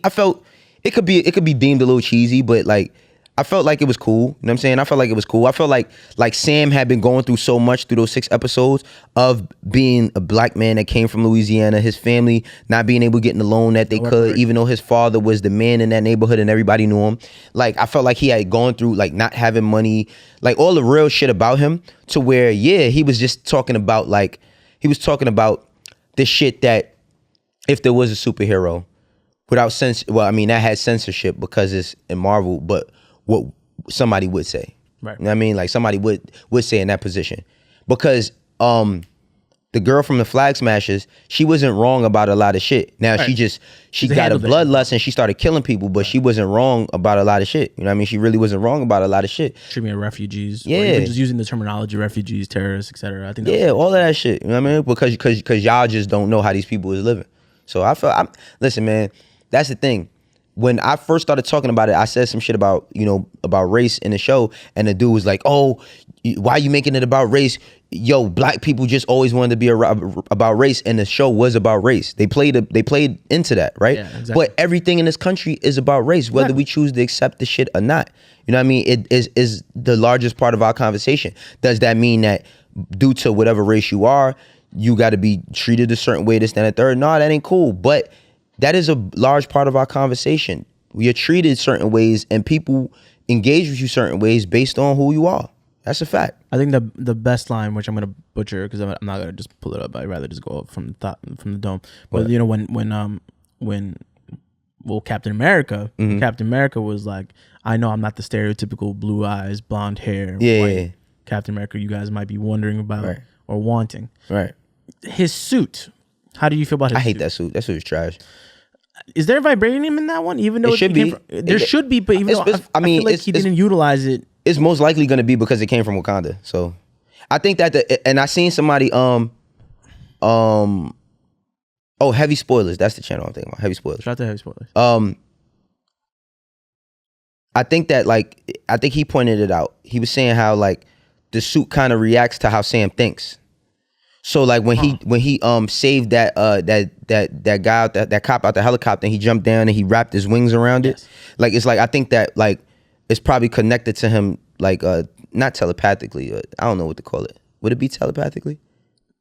felt it could be deemed a little cheesy, but like, I felt like it was cool. You know what I'm saying? I felt like it was cool. I felt like Sam had been going through so much through those 6 episodes of being a black man that came from Louisiana, his family not being able to get in the loan that they could, even though his father was the man in that neighborhood and everybody knew him. Like, I felt like he had gone through like not having money, like all the real shit about him, to where, he was just talking about this shit that if there was a superhero without that had censorship because it's in Marvel, but what somebody would say. Right. You know what I mean? Like somebody would say in that position. Because the girl from the Flag Smashers, she wasn't wrong about a lot of shit. Now she got a bloodlust and she started killing people, but she wasn't wrong about a lot of shit. You know what I mean? She really wasn't wrong about a lot of shit. Treatment of refugees. Yeah. Or even just using the terminology refugees, terrorists, etc. I think all of that shit. You know what I mean? Because y'all just don't know how these people is living. So listen, man, that's the thing. When I first started talking about it, I said some shit about race in the show, and the dude was like, "Oh, why are you making it about race? Black people just always wanted to be about race, and the show was about race. They played into that, right? Yeah, exactly. But everything in this country is about race, whether we choose to accept the shit or not. You know what I mean? It is the largest part of our conversation. Does that mean that due to whatever race you are, you got to be treated a certain way, this, that, and third? No, that ain't cool. But that is a large part of our conversation. We are treated certain ways, and people engage with you certain ways based on who you are. That's a fact. I think the best line, which I'm gonna butcher because I'm not gonna just pull it up. I'd rather just go up from the dome. But when Captain America, Captain America was like, I know I'm not the stereotypical blue eyes, blonde hair, white Captain America you guys might be wondering about or wanting. Right. His suit. How do you feel about his suit? I hate that suit. That suit is trash. Is there vibranium in that one? Even though it should be. There should be, but even though I feel like he didn't utilize it. It's most likely going to be because it came from Wakanda. So I think that and I seen somebody Heavy Spoilers. That's the channel I'm thinking about. Heavy Spoilers. Shout out to Heavy Spoilers. I think he pointed it out. He was saying how like the suit kind of reacts to how Sam thinks. So like when he saved that guy out that cop out the helicopter and he jumped down and he wrapped his wings around it. Like it's like I think that like it's probably connected to him like not telepathically. I don't know what to call it. Would it be telepathically?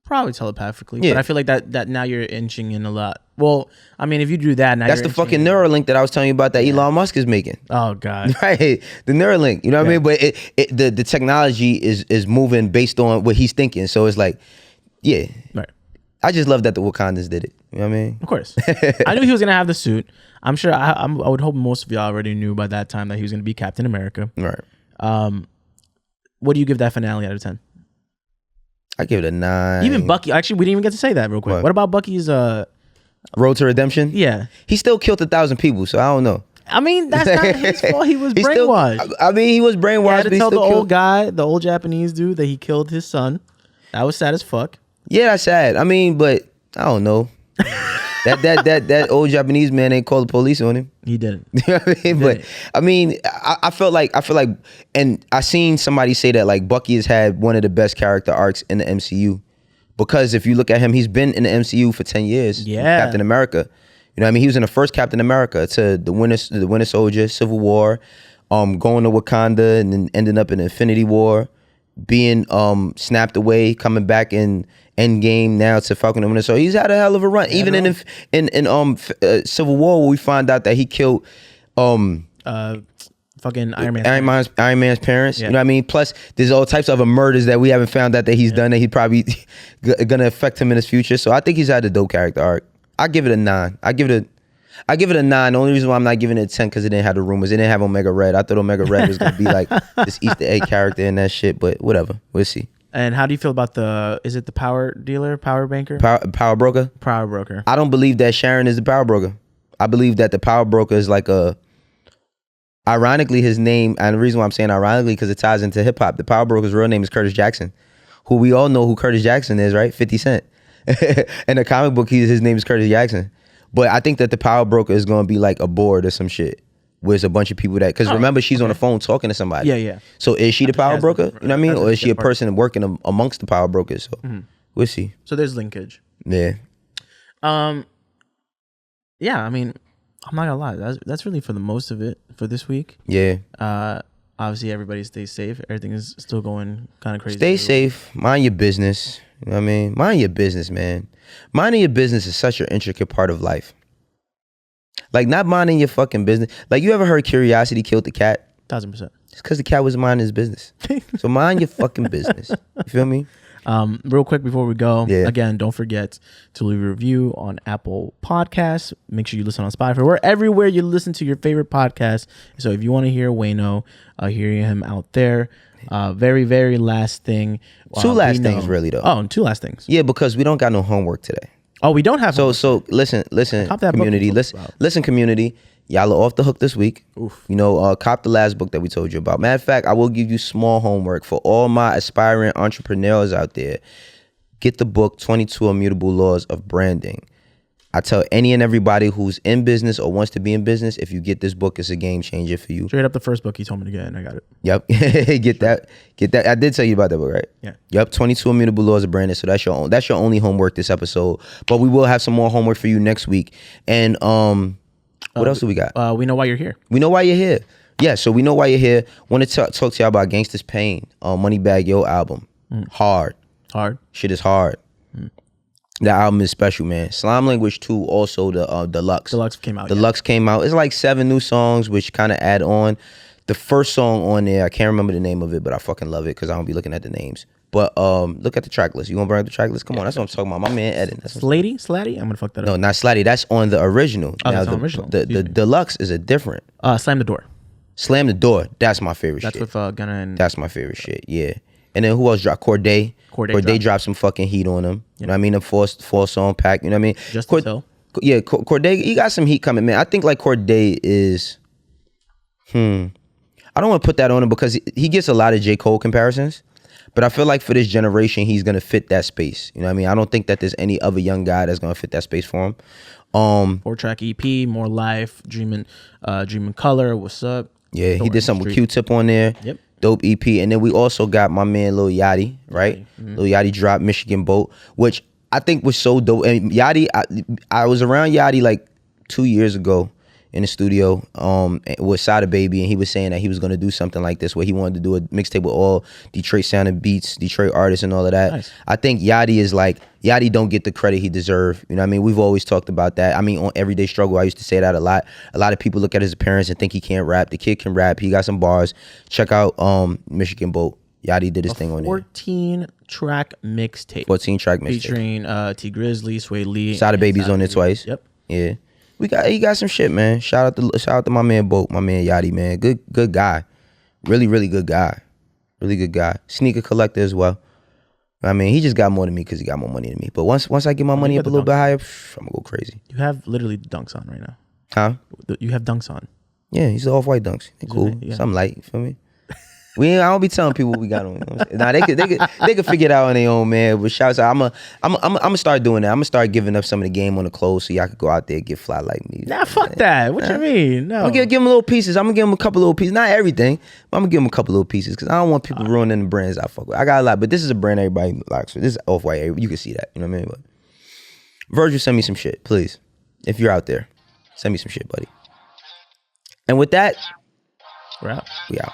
Probably telepathically. Yeah. But I feel like that now you're inching in a lot. Well, I mean, if you do that, now that's the fucking Neuralink that I was telling you about that Elon Musk is making. Oh God. Right. The Neuralink. You know what I mean? But the technology is moving based on what he's thinking. So it's like, yeah. Right. I just love that the Wakandans did it. You know what I mean? Of course. I knew he was going to have the suit. I'm sure I would hope most of y'all already knew by that time that he was going to be Captain America. Right. What do you give that finale out of 10? I give it a 9. Even Bucky. Actually, we didn't even get to say that real quick. What about Bucky's Road to Redemption? Yeah. He still killed 1,000 people, so I don't know. I mean, that's not his fault. He was brainwashed. He was brainwashed. He had to but tell the killed. old guy, the old Japanese dude, that he killed his son. That was sad as fuck. Yeah, that's sad. I mean, but I don't know. that old Japanese man ain't called the police on him. He didn't. You know what I mean? But I mean, I feel like, and I seen somebody say that like Bucky has had one of the best character arcs in the MCU, because if you look at him, he's been in the MCU for 10 years. Yeah, Captain America. You know what I mean? He was in the first Captain America to the Winter Soldier, Civil War, going to Wakanda and then ending up in Infinity War, being snapped away, coming back in Endgame, now to Falcon the Winter Solder. He's had a hell of a run. Even in Civil War, where we find out that he killed fucking Iron Man's parents. Yeah. You know what I mean? Plus, there's all types of other murders that we haven't found out that he's done that he probably gonna affect him in his future. So I think he's had a dope character arc. I give it a 9. I give it a 9. The only reason why I'm not giving it a 10 because it didn't have the rumors. It didn't have Omega Red. I thought Omega Red was gonna be like this Easter egg character and that shit. But whatever, we'll see. And how do you feel about is it the power dealer, power banker? Power broker? Power broker. I don't believe that Sharon is the power broker. I believe that the power broker is like ironically, his name, and the reason why I'm saying ironically, because it ties into hip hop. The power broker's real name is Curtis Jackson, who we all know who Curtis Jackson is, right? 50 Cent. In the comic book, his name is Curtis Jackson. But I think that the power broker is going to be like a board or some shit. Where it's a bunch of people that, because remember, she's on the phone talking to somebody. Yeah. So is she the power broker? You know what I mean? Or is she a person working amongst the power brokers? So we'll see. So there's linkage. Yeah. Yeah, I mean, I'm not gonna lie. That's really for the most of it for this week. Yeah. Obviously, everybody stays safe. Everything is still going kind of crazy. Stay safe. Mind your business. You know what I mean? Mind your business, man. Minding your business is such an intricate part of life. Like, not minding your fucking business. Like, you ever heard curiosity killed the cat? 1000%. It's because the cat was minding his business. So mind your fucking business. You feel me? Real quick before we go, Yeah. again, don't forget to leave a review on Apple Podcasts. Make sure you listen on Spotify. We're everywhere you listen to your favorite podcast. So if you want to hear Wayno, hear him out there. Very, very last thing. Two last things, really, though. Oh, and 2 last things. Yeah, because we don't got no homework today. Oh, we don't have. So listen, Cop that book community. we talked about. Listen, community. Y'all are off the hook this week. Oof. You know, cop the last book that we told you about. Matter of fact, I will give you small homework for all my aspiring entrepreneurs out there. Get the book, 22 Immutable Laws of Branding. I tell any and everybody who's in business or wants to be in business, if you get this book, it's a game changer for you. Straight up the first book he told me to get, and I got it. Yep. Get that. I did tell you about that book, right? Yeah. Yep. 22 Immutable Laws of Branding. So that's your only homework this episode. But we will have some more homework for you next week. And what else do we got? We know why you're here. We know why you're here. Yeah. So we know why you're here. Want to talk to y'all about Gangsta's Pain, Moneybagg Yo album. Hard. Shit is hard. That album is special, man. Slime Language 2, also the Deluxe. Deluxe came out. Deluxe came out. It's like 7 new songs, which kind of add on. The first song on there, I can't remember the name of it, but I fucking love it because I don't be looking at the names. But look at the track list. You gonna bring up the track list? Come on, that's what I'm talking about. My man Eddin. Slatty? I'm gonna fuck that up. No, not Slatty. That's on the original. Oh, now that's on the original. The Deluxe is a different. Slam the Door. Slam the Door. That's my favorite shit. That's with Gunna and... That's my favorite shit, yeah. And then who else dropped? Corday. Corday dropped some fucking heat on him. You know what I mean? A four song pack. You know what I mean? Justice Hill. Yeah, Corday, he got some heat coming, man. I think like Corday is, I don't want to put that on him because he gets a lot of J. Cole comparisons. But I feel like for this generation, he's going to fit that space. You know what I mean? I don't think that there's any other young guy that's going to fit that space for him. 4-track EP, More Life, Dreamin' Color, What's Up? Yeah, he did something with Q-Tip on there. Yep. Dope EP. And then we also got my man Lil Yachty, right? Lil Yachty dropped Michigan Boat, which I think was so dope. And Yachty, I was around Yachty like 2 years ago in the studio with Sada Baby, and he was saying that he was going to do something like this where he wanted to do a mixtape with all Detroit sounding beats, Detroit artists and all of that. Nice. I think Yachty don't get the credit he deserves. You know what I mean? We've always talked about that. I mean, on Everyday Struggle, I used to say that a lot. A lot of people look at his appearance and think he can't rap. The kid can rap. He got some bars. Check out Michigan Boat. Yachty did his thing on there. 14-track mixtape. 14-track mixtape. Featuring T Grizzly, Sway Lee. Sada Baby's on there twice. Yep. Yeah. He got some shit, man. Shout out to my man Boat, my man Yachty, man. Good guy. Really, really good guy. Really good guy. Sneaker collector as well. I mean, he just got more than me because he got more money than me. But once I get my money up a little bit higher, I'm gonna go crazy. You have literally dunks on right now. Huh? You have dunks on. Yeah, he's off-white dunks. They're cool. Yeah. Something light. You feel me? I don't be telling people what we got on. Nah, they could figure it out on their own, man. But shouts out, I'm gonna start doing that. I'm gonna start giving up some of the game on the clothes so y'all could go out there and get fly like me. Nah, fuck that. What you mean? No. I'm gonna give them little pieces. I'm gonna give them a couple little pieces. Not everything, but I'm gonna give them a couple little pieces because I don't want people ruining the brands I fuck with. I got a lot, but this is a brand everybody likes. This is off-white. You can see that. You know what I mean? But Virgil, send me some shit, please. If you're out there, send me some shit, buddy. And with that, we're out. We out.